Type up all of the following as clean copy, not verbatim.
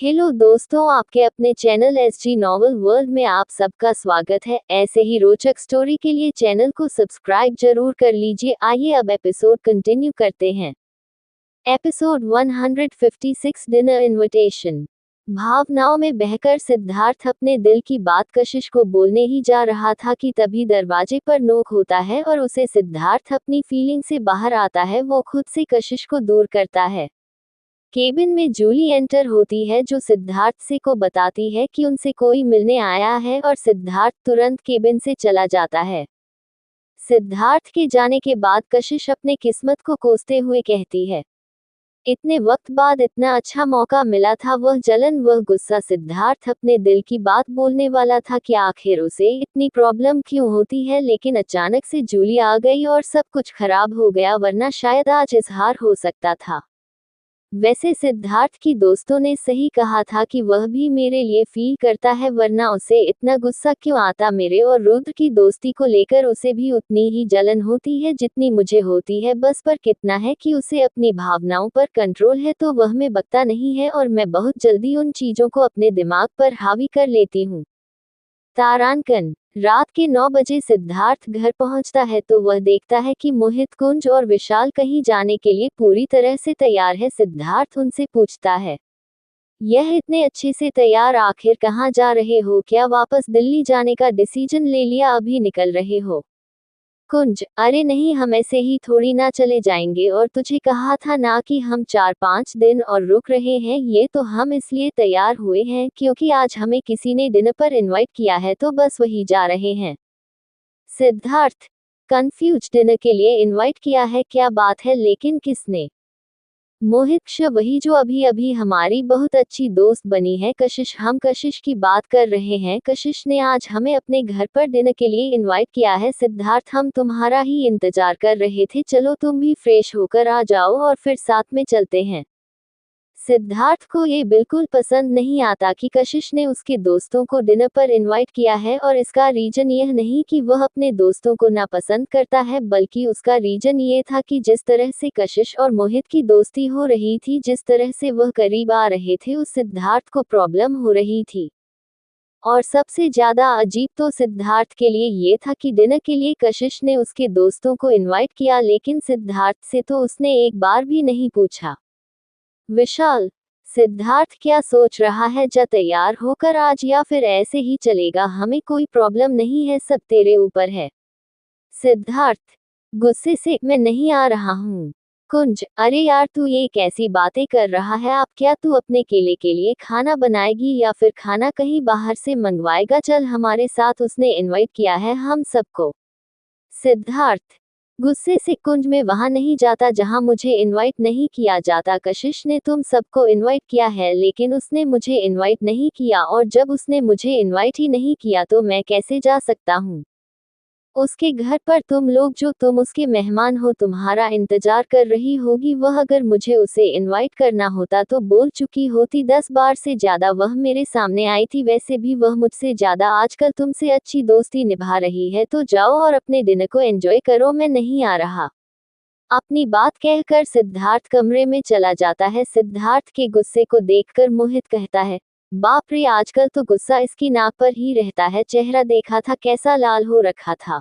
Hello दोस्तों, आपके अपने चैनल एसजी नॉवल वर्ल्ड में आप सबका स्वागत है। ऐसे ही रोचक स्टोरी के लिए चैनल को सब्सक्राइब जरूर कर लीजिए। आइए अब एपिसोड कंटिन्यू करते हैं। Episode 156 dinner invitation. भावनाओं में बहकर सिद्धार्थ अपने दिल की बात कशिश को बोलने ही जा रहा था कि तभी दरवाजे पर नोक होता है और उसे सिद्धार्थ अपनी फीलिंग से बाहर आता है। वो खुद से कशिश को दूर करता है। केबिन में जूली एंटर होती है जो सिद्धार्थ से को बताती है कि उनसे कोई मिलने आया है और सिद्धार्थ तुरंत केबिन से चला जाता है। सिद्धार्थ के जाने के बाद कशिश अपने किस्मत को कोसते हुए कहती है, इतने वक्त बाद इतना अच्छा मौका मिला था। वह जलन, वह गुस्सा। सिद्धार्थ अपने दिल की बात बोलने वाला था कि आखिर उसे इतनी प्रॉब्लम क्यों होती है, लेकिन अचानक से जूली आ गई और सब कुछ खराब हो गया, वरना शायद आज इजहार हो सकता था। वैसे सिद्धार्थ की दोस्तों ने सही कहा था कि वह भी मेरे लिए फील करता है, वरना उसे इतना गुस्सा क्यों आता। मेरे और रुद्र की दोस्ती को लेकर उसे भी उतनी ही जलन होती है जितनी मुझे होती है। बस पर कितना है कि उसे अपनी भावनाओं पर कंट्रोल है, तो वह में बकता नहीं है और मैं बहुत जल्दी उन चीजों को अपने दिमाग पर हावी कर लेती हूँ। तारांकन। रात के 9 बजे सिद्धार्थ घर पहुंचता है तो वह देखता है कि मोहित, कुंज और विशाल कहीं जाने के लिए पूरी तरह से तैयार है। सिद्धार्थ उनसे पूछता है, यह इतने अच्छे से तैयार आखिर कहाँ जा रहे हो? क्या वापस दिल्ली जाने का डिसीजन ले लिया, अभी निकल रहे हो? कुंज, अरे नहीं, हम ऐसे ही थोड़ी ना चले जाएंगे, और तुझे कहा था ना कि हम 4-5 दिन और रुक रहे हैं। ये तो हम इसलिए तैयार हुए हैं क्योंकि आज हमें किसी ने डिनर पर इनवाइट किया है, तो बस वही जा रहे हैं। सिद्धार्थ, कंफ्यूज, डिनर के लिए इनवाइट किया है? क्या बात है, लेकिन किसने? मोहित, वही जो अभी अभी हमारी बहुत अच्छी दोस्त बनी है कशिश। हम कशिश की बात कर रहे हैं। कशिश ने आज हमें अपने घर पर डिनर के लिए इनवाइट किया है। सिद्धार्थ, हम तुम्हारा ही इंतजार कर रहे थे। चलो तुम भी फ्रेश होकर आ जाओ और फिर साथ में चलते हैं। सिद्धार्थ को ये बिल्कुल पसंद नहीं आता कि कशिश ने उसके दोस्तों को डिनर पर इनवाइट किया है, और इसका रीजन यह नहीं कि वह अपने दोस्तों को नापसंद करता है, बल्कि उसका रीजन ये था कि जिस तरह से कशिश और मोहित की दोस्ती हो रही थी, जिस तरह से वह करीब आ रहे थे, उस सिद्धार्थ को प्रॉब्लम हो रही थी। और सबसे ज्यादा अजीब तो सिद्धार्थ के लिए ये था कि डिनर के लिए कशिश ने उसके दोस्तों को इनवाइट किया, लेकिन सिद्धार्थ से तो उसने एक बार भी नहीं पूछा। विशाल, सिद्धार्थ क्या सोच रहा है? जा तैयार होकर आज, या फिर ऐसे ही चलेगा? हमें कोई प्रॉब्लम नहीं है, सब तेरे ऊपर है। सिद्धार्थ, गुस्से से, मैं नहीं आ रहा हूँ। कुंज, अरे यार, तू ये कैसी बातें कर रहा है? आप क्या तू अपने केले के लिए खाना बनाएगी या फिर खाना कहीं बाहर से मंगवाएगा? चल हमारे साथ, उसने इनवाइट किया है हम सबको। सिद्धार्थ, गुस्से से, कुंज, में वहां नहीं जाता जहां मुझे इनवाइट नहीं किया जाता। कशिश ने तुम सबको इनवाइट किया है, लेकिन उसने मुझे इनवाइट नहीं किया, और जब उसने मुझे इनवाइट ही नहीं किया तो मैं कैसे जा सकता हूँ उसके घर पर? तुम लोग जो तुम उसके मेहमान हो, तुम्हारा इंतजार कर रही होगी वह। अगर मुझे उसे इनवाइट करना होता तो बोल चुकी होती 10 बार से ज्यादा वह मेरे सामने आई थी। वैसे भी वह मुझसे ज्यादा आजकल तुमसे अच्छी दोस्ती निभा रही है, तो जाओ और अपने डिनर को एंजॉय करो, मैं नहीं आ रहा। अपनी बात कहकर सिद्धार्थ कमरे में चला जाता है। सिद्धार्थ के गुस्से को देखकर मोहित कहता है, बाप रे, आजकल तो गुस्सा इसकी नाक पर ही रहता है। चेहरा देखा था कैसा लाल हो रखा था।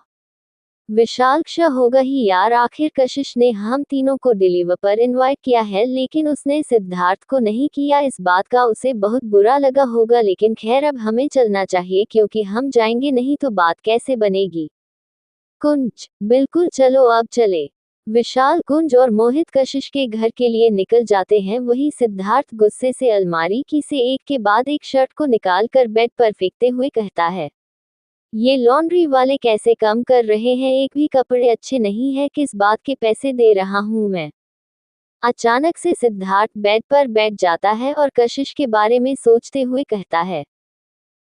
विशाल, होगा ही यार, आखिर कशिश ने हम तीनों को डिलीवर पर इनवाइट किया है, लेकिन उसने सिद्धार्थ को नहीं किया। इस बात का उसे बहुत बुरा लगा होगा, लेकिन खैर अब हमें चलना चाहिए क्योंकि हम जाएंगे नहीं तो बात कैसे बनेगी। कुंज, बिल्कुल, चलो अब चले। विशाल, कुंज और मोहित कशिश के घर के लिए निकल जाते हैं। वही सिद्धार्थ गुस्से से अलमारी की से एक के बाद एक शर्ट को निकाल कर बेड पर फेंकते हुए कहता है, ये लॉन्ड्री वाले कैसे कम कर रहे हैं? एक भी कपड़े अच्छे नहीं है, किस बात के पैसे दे रहा हूँ मैं? अचानक से सिद्धार्थ बेड पर बैठ जाता है और कशिश के बारे में सोचते हुए कहता है,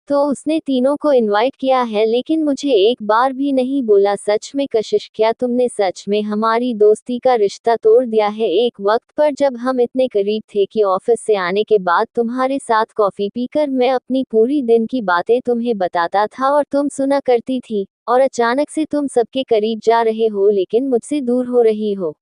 तो उसने तीनों को इनवाइट किया है, लेकिन मुझे एक बार भी नहीं बोला। सच में कशिश, क्या तुमने सच में हमारी दोस्ती का रिश्ता तोड़ दिया है? एक वक्त पर जब हम इतने करीब थे कि ऑफिस से आने के बाद तुम्हारे साथ कॉफी पीकर मैं अपनी पूरी दिन की बातें तुम्हें बताता था और तुम सुना करती थी, और अचानक से तुम सबके करीब जा रहे हो लेकिन मुझसे दूर हो रही हो।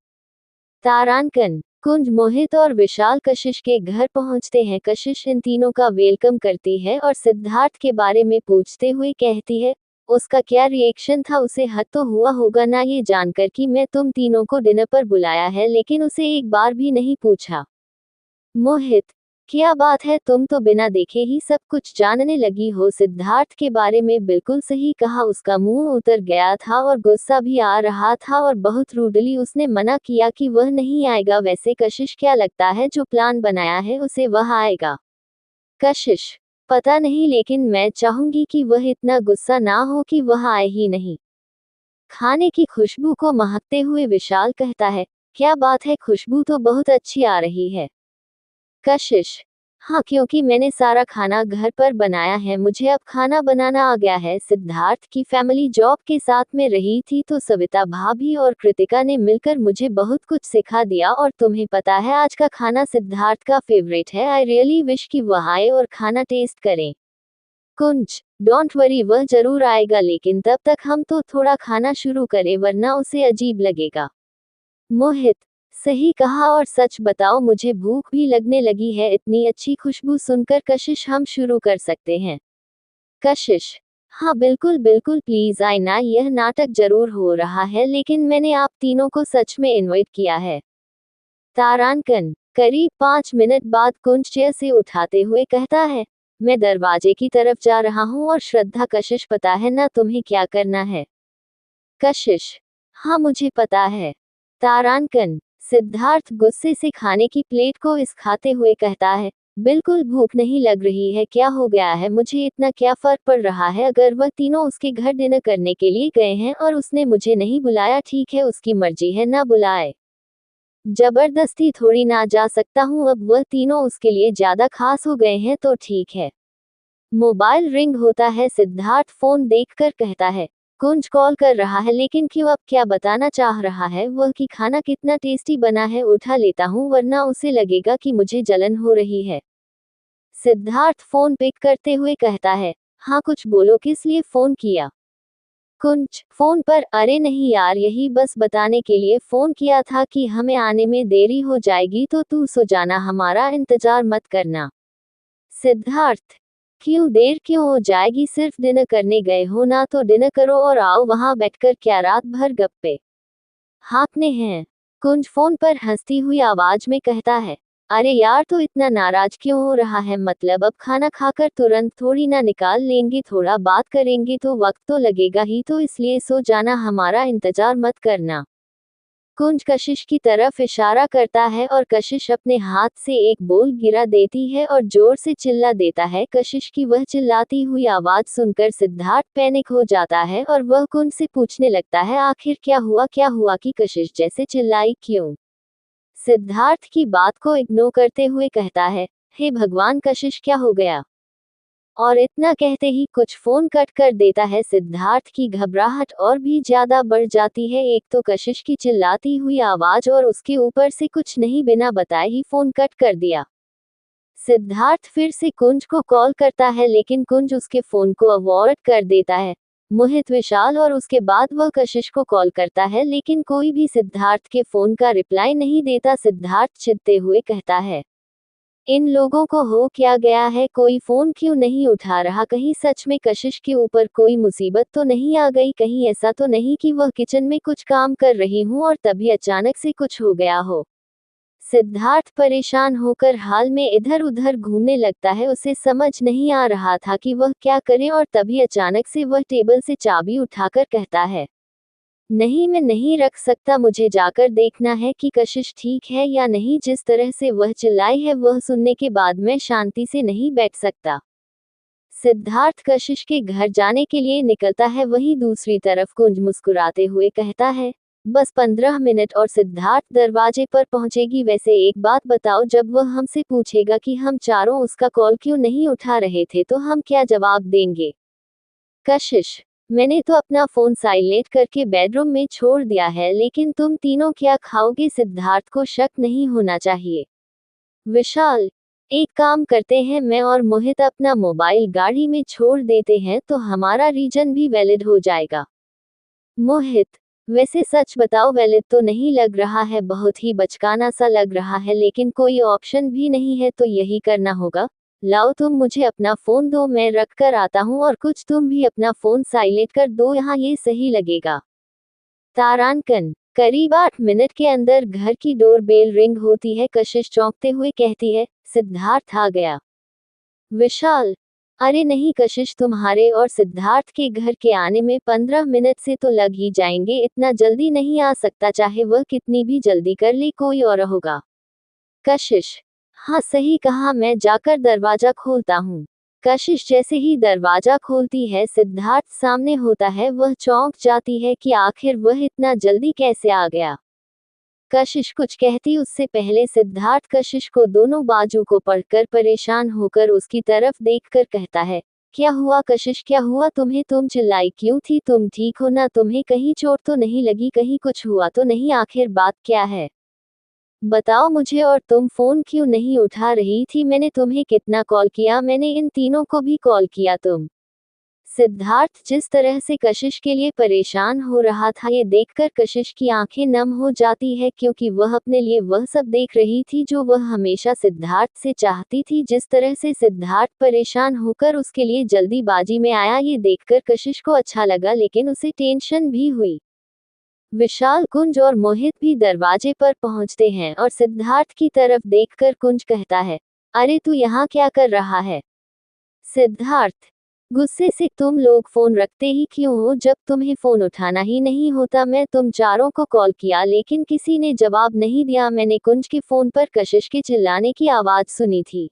तारांकन। कुंज मोहित और विशाल कशिश के घर पहुंचते हैं। कशिश इन तीनों का वेलकम करती है और सिद्धार्थ के बारे में पूछते हुए कहती है, उसका क्या रिएक्शन था, उसे हद तो हुआ होगा ना ये जानकर कि मैं तुम तीनों को डिनर पर बुलाया है, लेकिन उसे एक बार भी नहीं पूछा। मोहित, क्या बात है, तुम तो बिना देखे ही सब कुछ जानने लगी हो। सिद्धार्थ के बारे में बिल्कुल सही कहा, उसका मुंह उतर गया था और गुस्सा भी आ रहा था और बहुत रूडली उसने मना किया कि वह नहीं आएगा। वैसे कशिश, क्या लगता है जो प्लान बनाया है उसे वह आएगा? कशिश, पता नहीं, लेकिन मैं चाहूंगी कि वह इतना गुस्सा ना हो कि वह आए ही नहीं। खाने की खुशबू को महकते हुए विशाल कहता है, क्या बात है, खुशबू तो बहुत अच्छी आ रही है। कशिश, हाँ, क्योंकि मैंने सारा खाना घर पर बनाया है, मुझे अब खाना बनाना आ गया है। सिद्धार्थ की फैमिली जॉब के साथ में रही थी तो सविता भाभी और कृतिका ने मिलकर मुझे बहुत कुछ सिखा दिया, और तुम्हें पता है आज का खाना सिद्धार्थ का फेवरेट है। आई रियली विश कि वह आए और खाना टेस्ट करें। कुंज, डोंट वरी, वह जरूर आएगा, लेकिन तब तक हम तो थोड़ा खाना शुरू करें वरना उसे अजीब लगेगा। मोहित, सही कहा, और सच बताओ मुझे भूख भी लगने लगी है। इतनी अच्छी खुशबू सुनकर कशिश, हम शुरू कर सकते हैं। कशिश, हाँ बिल्कुल बिल्कुल, प्लीज आए ना, यह नाटक जरूर हो रहा है लेकिन मैंने आप तीनों को सच में इनवाइट किया है। तारांकन, करीब 5 मिनट बाद कुंज चेयर से उठाते हुए कहता है, मैं दरवाजे की तरफ जा रहा हूँ और श्रद्धा, कशिश पता है ना तुम्हें क्या करना है? कशिश, हाँ मुझे पता है। तारांकन, सिद्धार्थ गुस्से से खाने की प्लेट को इस खाते हुए कहता है, बिल्कुल भूख नहीं लग रही है, क्या हो गया है, मुझे इतना क्या फर्क पड़ रहा है अगर वह तीनों उसके घर डिनर करने के लिए गए हैं और उसने मुझे नहीं बुलाया। ठीक है, उसकी मर्जी है, ना बुलाए, जबरदस्ती थोड़ी ना जा सकता हूँ। अब वह तीनों उसके लिए ज्यादा खास हो गए हैं तो ठीक है। मोबाइल रिंग होता है, सिद्धार्थ फोन देखकर कहता है, कुंज कॉल कर रहा है, लेकिन क्यों, अब क्या बताना चाह रहा है वह कि खाना कितना टेस्टी बना है? उठा लेता हूँ वरना उसे लगेगा कि मुझे जलन हो रही है। सिद्धार्थ फोन पिक करते हुए कहता है, हाँ कुछ बोलो, किस लिए फोन किया? कुंज, फोन पर, अरे नहीं यार, यही बस बताने के लिए फोन किया था कि हमें आने में देरी हो जाएगी तो तू सो जाना, हमारा इंतजार मत करना। सिद्धार्थ, क्यों देर क्यों हो जाएगी, सिर्फ डिनर करने गए हो ना, तो डिनर करो और आओ वहां बैठकर क्या रात भर गप्पे हाँकने हैं। कुंज फोन पर हंसती हुई आवाज में कहता है, अरे यार तो इतना नाराज क्यों हो रहा है, मतलब अब खाना खाकर तुरंत थोड़ी ना निकाल लेंगे, थोड़ा बात करेंगे तो वक्त तो लगेगा ही, तो इसलिए सो जाना, हमारा इंतजार मत करना। कुंज कशिश की तरफ इशारा करता है और कशिश अपने हाथ से एक बोल गिरा देती है और जोर से चिल्ला देता है। कशिश की वह चिल्लाती हुई आवाज सुनकर सिद्धार्थ पैनिक हो जाता है और वह कुंज से पूछने लगता है, आखिर क्या हुआ कि कशिश जैसे चिल्लाई क्यों? सिद्धार्थ की बात को इग्नोर करते हुए कहता है, हे भगवान, कशिश क्या हो गया? और इतना कहते ही कुछ फोन कट कर देता है। सिद्धार्थ की घबराहट और भी ज्यादा बढ़ जाती है, एक तो कशिश की चिल्लाती हुई आवाज और उसके ऊपर से कुछ नहीं, बिना बताए ही फोन कट कर दिया। सिद्धार्थ फिर से कुंज को कॉल करता है लेकिन कुंज उसके फोन को अवॉइड कर देता है। मोहित, विशाल और उसके बाद वह कशिश को कॉल करता है लेकिन कोई भी सिद्धार्थ के फोन का रिप्लाई नहीं देता। सिद्धार्थ चिढ़ते हुए कहता है, इन लोगों को हो क्या गया है, कोई फोन क्यों नहीं उठा रहा, कहीं सच में कशिश के ऊपर कोई मुसीबत तो नहीं आ गई, कहीं ऐसा तो नहीं कि वह किचन में कुछ काम कर रही हूँ और तभी अचानक से कुछ हो गया हो। सिद्धार्थ परेशान होकर हाल में इधर उधर घूमने लगता है, उसे समझ नहीं आ रहा था कि वह क्या करे, और तभी अचानक से वह टेबल से चाबी उठाकर कहता है, नहीं, मैं नहीं रख सकता, मुझे जाकर देखना है कि कशिश ठीक है या नहीं। जिस तरह से वह चिल्लाई है वह सुनने के बाद मैं शांति से नहीं बैठ सकता। सिद्धार्थ कशिश के घर जाने के लिए निकलता है, वहीं दूसरी तरफ कुंज मुस्कुराते हुए कहता है, बस 15 मिनट और सिद्धार्थ दरवाजे पर पहुंचेगी। वैसे एक बात बताओ, जब वह हमसे पूछेगा कि हम चारों उसका कॉल क्यों नहीं उठा रहे थे तो हम क्या जवाब देंगे? कशिश, मैंने तो अपना फोन साइलेंट करके बेडरूम में छोड़ दिया है, लेकिन तुम तीनों क्या खाओगे? सिद्धार्थ को शक नहीं होना चाहिए। विशाल, एक काम करते हैं, मैं और मोहित अपना मोबाइल गाड़ी में छोड़ देते हैं तो हमारा रीजन भी वैलिड हो जाएगा। मोहित, वैसे सच बताओ वैलिड तो नहीं लग रहा है, बहुत ही बचकाना सा लग रहा है, लेकिन कोई ऑप्शन भी नहीं है तो यही करना होगा। लाओ तुम मुझे अपना फोन दो, मैं रख कर आता हूँ, और कुछ तुम भी अपना फोन साइलेंट कर दो, यहाँ ये सही लगेगा। तारांकन। करीब 8 मिनट के अंदर घर की डोर बेल रिंग होती है। कशिश चौंकते हुए कहती है, सिद्धार्थ आ गया। विशाल। अरे नहीं कशिश, तुम्हारे और सिद्धार्थ के घर के आने में 15 मिनट से तो लग ही जाएंगे, इतना जल्दी नहीं आ सकता, चाहे वह कितनी भी जल्दी कर ले कोई और होगा। कशिश। हाँ सही कहा, मैं जाकर दरवाजा खोलता हूँ। कशिश जैसे ही दरवाजा खोलती है सिद्धार्थ सामने होता है, वह चौंक जाती है कि आखिर वह इतना जल्दी कैसे आ गया। कशिश कुछ कहती उससे पहले सिद्धार्थ कशिश को दोनों बाजू को पढ़कर परेशान होकर उसकी तरफ देखकर कहता है, क्या हुआ कशिश, क्या हुआ तुम्हें, तुम चिल्लाई क्यों थी, तुम ठीक हो ना, तुम्हें कहीं चोट तो नहीं लगी, कहीं कुछ हुआ तो नहीं, आखिर बात क्या है बताओ मुझे, और तुम फोन क्यों नहीं उठा रही थी, मैंने तुम्हें कितना कॉल किया, मैंने इन तीनों को भी कॉल किया, तुम। सिद्धार्थ जिस तरह से कशिश के लिए परेशान हो रहा था ये देखकर कशिश की आंखें नम हो जाती है, क्योंकि वह अपने लिए वह सब देख रही थी जो वह हमेशा सिद्धार्थ से चाहती थी। जिस तरह से सिद्धार्थ परेशान होकर उसके लिए जल्दीबाजी में आया ये देखकर कशिश को अच्छा लगा, लेकिन उसे टेंशन भी हुई। विशाल, कुंज और मोहित भी दरवाजे पर पहुंचते हैं और सिद्धार्थ की तरफ देखकर कुंज कहता है, अरे तू यहाँ क्या कर रहा है। सिद्धार्थ गुस्से से, तुम लोग फोन रखते ही क्यों हो, जब तुम्हें फोन उठाना ही नहीं होता, मैं तुम चारों को कॉल किया लेकिन किसी ने जवाब नहीं दिया, मैंने कुंज के फोन पर कशिश के चिल्लाने की आवाज सुनी थी,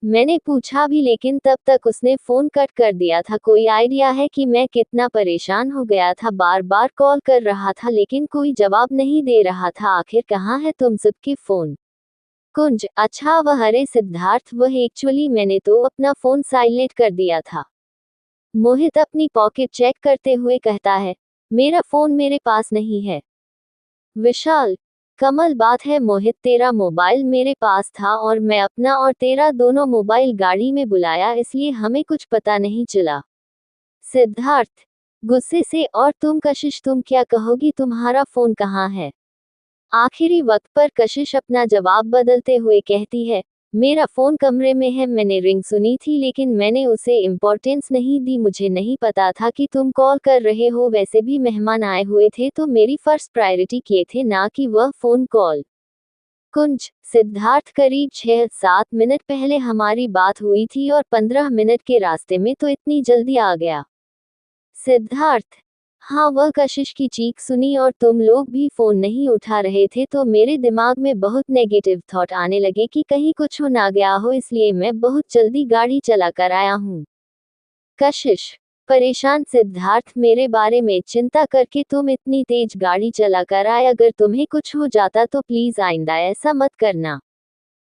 मैंने पूछा भी लेकिन तब तक उसने फोन कट कर दिया था। कोई आइडिया है कि मैं कितना परेशान हो गया था, बार बार कॉल कर रहा था लेकिन कोई जवाब नहीं दे रहा था, आखिर कहाँ है तुम सबके फोन। कुंज, अच्छा वह, अरे सिद्धार्थ वह एक्चुअली मैंने तो अपना फोन साइलेंट कर दिया था। मोहित अपनी पॉकेट चेक करते हुए कहता है, मेरा फोन मेरे पास नहीं है। विशाल, कमल बात है मोहित, तेरा मोबाइल मेरे पास था और मैं अपना और तेरा दोनों मोबाइल गाड़ी में बुलाया, इसलिए हमें कुछ पता नहीं चला। सिद्धार्थ गुस्से से, और तुम कशिश, तुम क्या कहोगी, तुम्हारा फोन कहाँ है। आखिरी वक्त पर कशिश अपना जवाब बदलते हुए कहती है, मेरा फोन कमरे में है, मैंने रिंग सुनी थी लेकिन मैंने उसे इम्पोर्टेंस नहीं दी, मुझे नहीं पता था कि तुम कॉल कर रहे हो, वैसे भी मेहमान आए हुए थे तो मेरी फर्स्ट प्रायोरिटी किए थे, ना कि वह फोन कॉल। कुंज, सिद्धार्थ करीब 6-7 मिनट पहले हमारी बात हुई थी और 15 मिनट के रास्ते में तो इतनी जल्दी आ गया। सिद्धार्थ हाँ, वह कशिश की चीख सुनी और तुम लोग भी फोन नहीं उठा रहे थे तो मेरे दिमाग में बहुत नेगेटिव थॉट आने लगे कि कहीं कुछ हो ना गया हो, इसलिए मैं बहुत जल्दी गाड़ी चला कर आया हूँ। कशिश परेशान, सिद्धार्थ मेरे बारे में चिंता करके तुम इतनी तेज गाड़ी चला कर आए, अगर तुम्हें कुछ हो जाता तो प्लीज आइंदा ऐसा मत करना।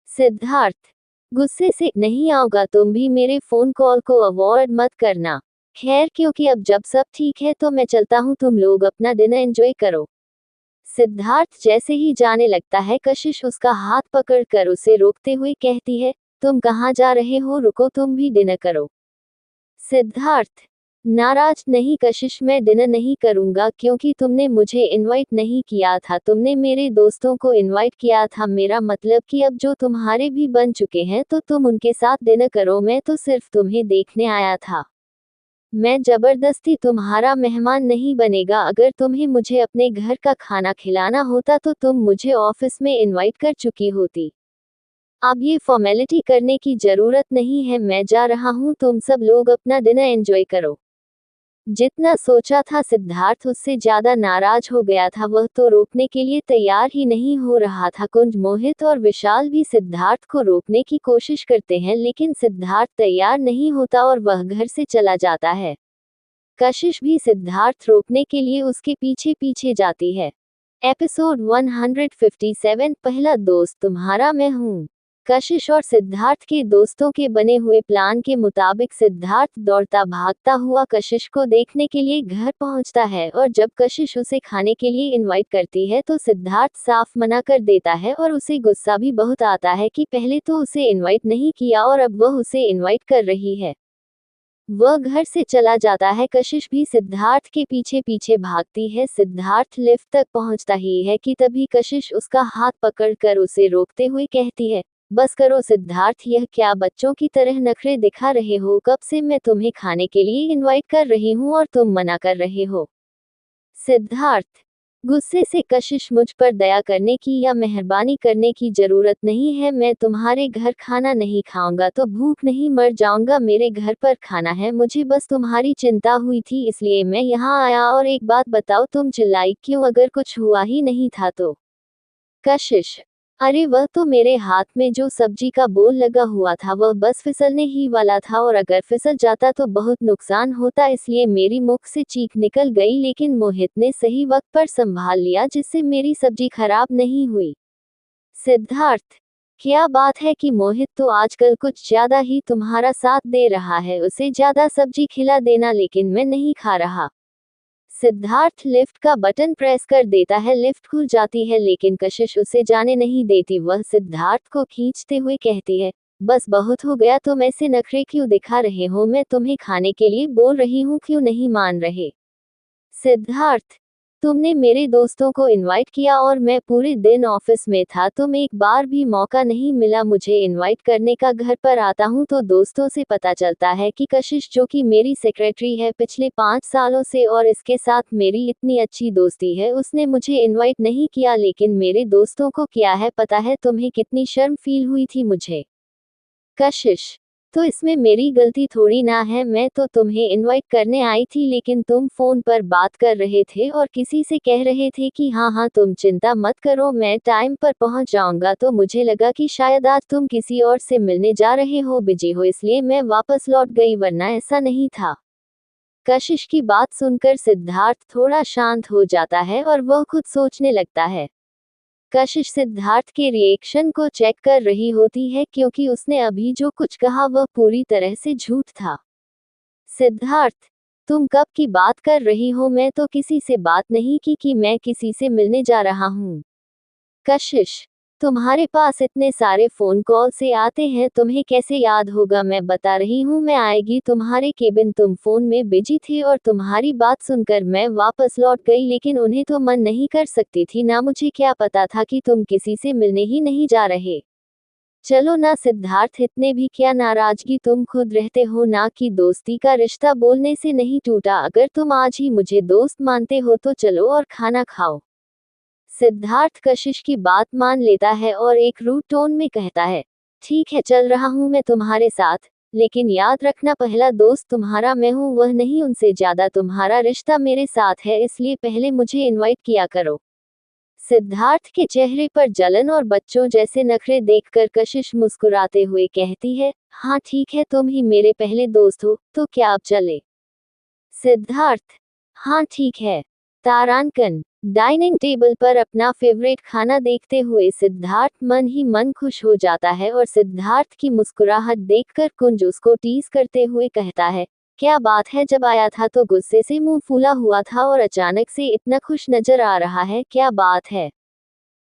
सिद्धार्थ गुस्से से, नहीं आऊंगा, तुम भी मेरे फोन कॉल को अवॉइड मत करना। खैर क्योंकि अब जब सब ठीक है तो मैं चलता हूँ, तुम लोग अपना डिनर एंजॉय करो। सिद्धार्थ जैसे ही जाने लगता है कशिश उसका हाथ पकड़कर उसे रोकते हुए कहती है, तुम कहाँ जा रहे हो, रुको, तुम भी डिनर करो। सिद्धार्थ नाराज, नहीं कशिश, मैं डिनर नहीं करूंगा क्योंकि तुमने मुझे इनवाइट नहीं किया था, तुमने मेरे दोस्तों को इनवाइट किया था, मेरा मतलब कि अब जो तुम्हारे भी बन चुके हैं तो तुम उनके साथ डिनर करो, मैं तो सिर्फ तुम्हें देखने आया था। मैं जबरदस्ती तुम्हारा मेहमान नहीं बनेगा, अगर तुम्हें मुझे अपने घर का खाना खिलाना होता तो तुम मुझे ऑफिस में इनवाइट कर चुकी होती। अब ये फॉर्मेलिटी करने की जरूरत नहीं है, मैं जा रहा हूँ, तुम सब लोग अपना डिनर एंजॉय करो। जितना सोचा था सिद्धार्थ उससे ज्यादा नाराज हो गया था, वह तो रोकने के लिए तैयार ही नहीं हो रहा था। कुंज, मोहित और विशाल भी सिद्धार्थ को रोकने की कोशिश करते हैं लेकिन सिद्धार्थ तैयार नहीं होता और वह घर से चला जाता है। कशिश भी सिद्धार्थ रोकने के लिए उसके पीछे पीछे जाती है। एपिसोड 157, पहला दोस्त तुम्हारा मैं हूँ। कशिश और सिद्धार्थ के दोस्तों के बने हुए प्लान के मुताबिक सिद्धार्थ दौड़ता भागता हुआ कशिश को देखने के लिए घर पहुंचता है और जब कशिश उसे खाने के लिए इनवाइट करती है तो सिद्धार्थ साफ मना कर देता है और उसे गुस्सा भी बहुत आता है कि पहले तो उसे इनवाइट नहीं किया और अब वह उसे इनवाइट कर रही है। वह घर से चला जाता है। कशिश भी सिद्धार्थ के पीछे पीछे भागती है। सिद्धार्थ लिफ्ट तक पहुंचता ही है कि तभी कशिश उसका हाथ पकड़कर उसे रोकते हुए कहती है, बस करो सिद्धार्थ, यह क्या बच्चों की तरह नखरे दिखा रहे हो? कब से मैं तुम्हें खाने के लिए इनवाइट कर रही हूँ और तुम मना कर रहे हो। सिद्धार्थ गुस्से से, कशिश, मुझ पर दया करने की या मेहरबानी करने की जरूरत नहीं है। मैं तुम्हारे घर खाना नहीं खाऊंगा तो भूख नहीं मर जाऊंगा। मेरे घर पर खाना है। मुझे बस तुम्हारी चिंता हुई थी इसलिए मैं यहाँ आया। और एक बात बताओ, तुम चिल्लाई क्यों? अगर कुछ हुआ ही नहीं था तो? कशिश अरे वह तो मेरे हाथ में जो सब्जी का बोल लगा हुआ था वह बस फिसलने ही वाला था, और अगर फिसल जाता तो बहुत नुकसान होता, इसलिए मेरी मुख से चीख निकल गई। लेकिन मोहित ने सही वक्त पर संभाल लिया जिससे मेरी सब्जी खराब नहीं हुई। सिद्धार्थ क्या बात है कि मोहित तो आजकल कुछ ज्यादा ही तुम्हारा साथ दे रहा है। उसे ज्यादा सब्जी खिला देना, लेकिन मैं नहीं खा रहा। सिद्धार्थ लिफ्ट का बटन प्रेस कर देता है। लिफ्ट खुल जाती है लेकिन कशिश उसे जाने नहीं देती। वह सिद्धार्थ को खींचते हुए कहती है, बस बहुत हो गया, तुम ऐसे नखरे क्यों दिखा रहे हो? मैं तुम्हें खाने के लिए बोल रही हूँ, क्यों नहीं मान रहे? सिद्धार्थ तुमने मेरे दोस्तों को इनवाइट किया और मैं पूरे दिन ऑफिस में था। तुम एक बार भी मौका नहीं मिला मुझे इनवाइट करने का। घर पर आता हूँ तो दोस्तों से पता चलता है कि कशिश, जो कि मेरी सेक्रेटरी है पिछले 5 सालों से और इसके साथ मेरी इतनी अच्छी दोस्ती है, उसने मुझे इनवाइट नहीं किया लेकिन मेरे दोस्तों को किया है। पता है तुम्हें कितनी शर्म फील हुई थी मुझे? कशिश तो इसमें मेरी गलती थोड़ी ना है। मैं तो तुम्हें इनवाइट करने आई थी लेकिन तुम फोन पर बात कर रहे थे और किसी से कह रहे थे कि हाँ हाँ तुम चिंता मत करो, मैं टाइम पर पहुंच जाऊंगा। तो मुझे लगा कि शायद आज तुम किसी और से मिलने जा रहे हो, बिजी हो, इसलिए मैं वापस लौट गई, वरना ऐसा नहीं था। कशिश की बात सुनकर सिद्धार्थ थोड़ा शांत हो जाता है और वह खुद सोचने लगता है। कशिश सिद्धार्थ के रिएक्शन को चेक कर रही होती है क्योंकि उसने अभी जो कुछ कहा वह पूरी तरह से झूठ था। सिद्धार्थ तुम कब की बात कर रही हो? मैं तो किसी से बात नहीं की कि मैं किसी से मिलने जा रहा हूँ। कशिश तुम्हारे पास इतने सारे फोन कॉल से आते हैं, तुम्हें कैसे याद होगा? मैं बता रही हूँ, मैं आएगी तुम्हारे केबिन। तुम फोन में बिजी थे और तुम्हारी बात सुनकर मैं वापस लौट गई, लेकिन उन्हें तो मन नहीं कर सकती थी ना। मुझे क्या पता था कि तुम किसी से मिलने ही नहीं जा रहे। चलो ना सिद्धार्थ, इतने भी क्या नाराजगी, तुम खुद रहते हो ना कि दोस्ती का रिश्ता बोलने से नहीं टूटा। अगर तुम आज ही मुझे दोस्त मानते हो तो चलो और खाना खाओ। सिद्धार्थ कशिश की बात मान लेता है और एक रूड टोन में कहता है, ठीक है चल रहा हूँ मैं तुम्हारे साथ, लेकिन याद रखना पहला दोस्त तुम्हारा मैं हूँ, वह नहीं। उनसे ज्यादा तुम्हारा रिश्ता मेरे साथ है, इसलिए पहले मुझे इनवाइट किया करो। सिद्धार्थ के चेहरे पर जलन और बच्चों जैसे नखरे देखकर कशिश मुस्कुराते हुए कहती है, हाँ ठीक है, तुम ही मेरे पहले दोस्त हो, तो क्या अब चले? सिद्धार्थ हाँ ठीक है। तारांकन डाइनिंग टेबल पर अपना फेवरेट खाना देखते हुए सिद्धार्थ मन ही मन खुश हो जाता है और सिद्धार्थ की मुस्कुराहट देखकर कुंज उसको टीज करते हुए कहता है, क्या बात है, जब आया था तो गुस्से से मुंह फूला हुआ था और अचानक से इतना खुश नजर आ रहा है, क्या बात है?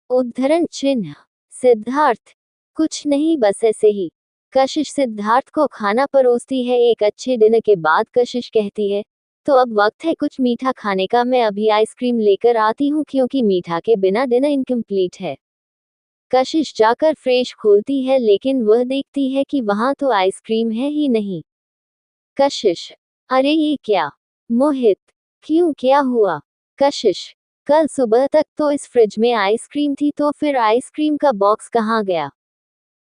उद्धरण चिन्ह सिद्धार्थ कुछ नहीं, बस ऐसे ही। कशिश सिद्धार्थ को खाना परोसती है। एक अच्छे डिनर के बाद कशिश कहती है, तो अब वक्त है कुछ मीठा खाने का। मैं अभी आइसक्रीम लेकर आती हूँ क्योंकि मीठा के बिना डिनर इनकम्प्लीट है। कशिश जाकर फ्रिज खोलती है लेकिन वह देखती है कि वहां तो आइसक्रीम है ही नहीं। कशिश अरे ये क्या? मोहित क्यों, क्या हुआ? कशिश कल सुबह तक तो इस फ्रिज में आइसक्रीम थी, तो फिर आइसक्रीम का बॉक्स कहाँ गया?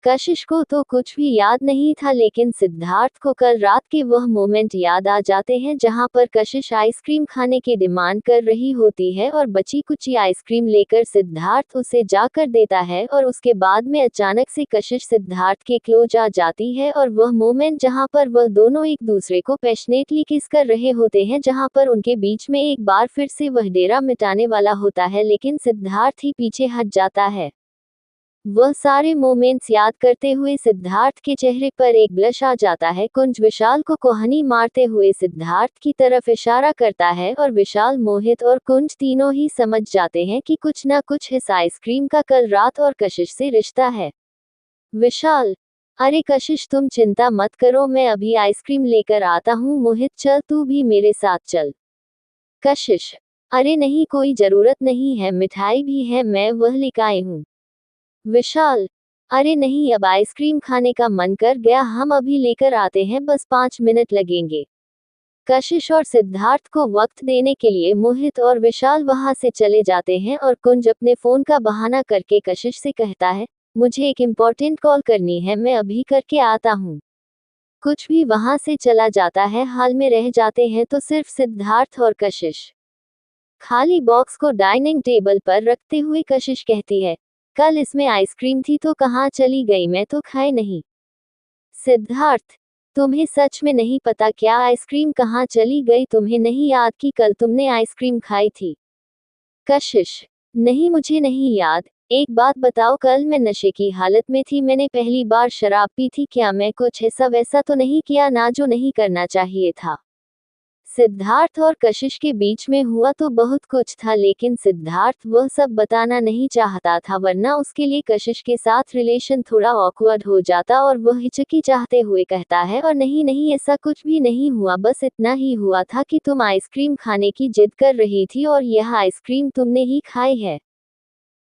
कशिश को तो कुछ भी याद नहीं था, लेकिन सिद्धार्थ को कल रात के वह मोमेंट याद आ जाते हैं जहां पर कशिश आइसक्रीम खाने की डिमांड कर रही होती है और बची कुची आइसक्रीम लेकर सिद्धार्थ उसे जाकर देता है, और उसके बाद में अचानक से कशिश सिद्धार्थ के क्लोज आ जाती है। और वह मोमेंट जहां पर वह दोनों एक दूसरे को पैशनेटली किस कर रहे होते हैं, जहां पर उनके बीच में एक बार फिर से वह डेरा मिटाने वाला होता है, लेकिन सिद्धार्थ ही पीछे हट जाता है। वह सारे मोमेंट्स याद करते हुए सिद्धार्थ के चेहरे पर एक ब्लश आ जाता है। कुंज विशाल को कोहनी मारते हुए सिद्धार्थ की तरफ इशारा करता है और विशाल, मोहित और कुंज तीनों ही समझ जाते हैं कि कुछ ना कुछ इस आइसक्रीम का कल रात और कशिश से रिश्ता है। विशाल अरे कशिश तुम चिंता मत करो, मैं अभी आइसक्रीम लेकर आता हूँ। मोहित चल तू भी मेरे साथ चल। कशिश अरे नहीं कोई जरूरत नहीं है, मिठाई भी है, मैं वह लेकर आई हूँ। विशाल अरे नहीं अब आइसक्रीम खाने का मन कर गया, हम अभी लेकर आते हैं, बस 5 मिनट लगेंगे। कशिश और सिद्धार्थ को वक्त देने के लिए मोहित और विशाल वहां से चले जाते हैं और कुंज अपने फोन का बहाना करके कशिश से कहता है, मुझे एक इम्पोर्टेंट कॉल करनी है, मैं अभी करके आता हूँ। कुछ भी वहां से चला जाता है, हाल में रह जाते हैं तो सिर्फ सिद्धार्थ और कशिश। खाली बॉक्स को डाइनिंग टेबल पर रखते हुए कशिश कहती है, कल इसमें आइसक्रीम थी तो कहाँ चली गई, मैं तो खाए नहीं। सिद्धार्थ तुम्हें सच में नहीं पता क्या आइसक्रीम कहाँ चली गई, तुम्हें नहीं याद कि कल तुमने आइसक्रीम खाई थी। कशिश नहीं मुझे नहीं याद, एक बात बताओ, कल मैं नशे की हालत में थी, मैंने पहली बार शराब पी थी क्या, मैं कुछ ऐसा वैसा तो नहीं किया ना जो नहीं करना चाहिए था। सिद्धार्थ और कशिश के बीच में हुआ तो बहुत कुछ था, लेकिन सिद्धार्थ वह सब बताना नहीं चाहता था, वरना उसके लिए कशिश के साथ रिलेशन थोड़ा ऑकवर्ड हो जाता, और वह हिचकी चाहते हुए कहता है, और नहीं नहीं ऐसा कुछ भी नहीं हुआ, बस इतना ही हुआ था कि तुम आइसक्रीम खाने की जिद कर रही थी और यह आइसक्रीम तुमने ही खाई है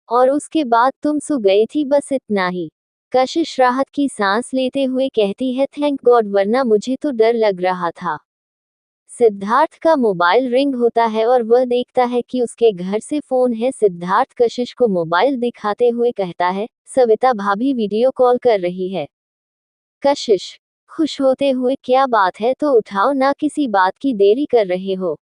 और उसके बाद तुम सो गई थी, बस इतना ही। कशिश राहत की सांस लेते हुए कहती है, थैंक गॉड, वरना मुझे तो डर लग रहा था। सिद्धार्थ का मोबाइल रिंग होता है और वह देखता है कि उसके घर से फोन है। सिद्धार्थ कशिश को मोबाइल दिखाते हुए कहता है, सविता भाभी वीडियो कॉल कर रही है। कशिश खुश होते हुए, क्या बात है, तो उठाओ ना, किसी बात की देरी कर रहे हो।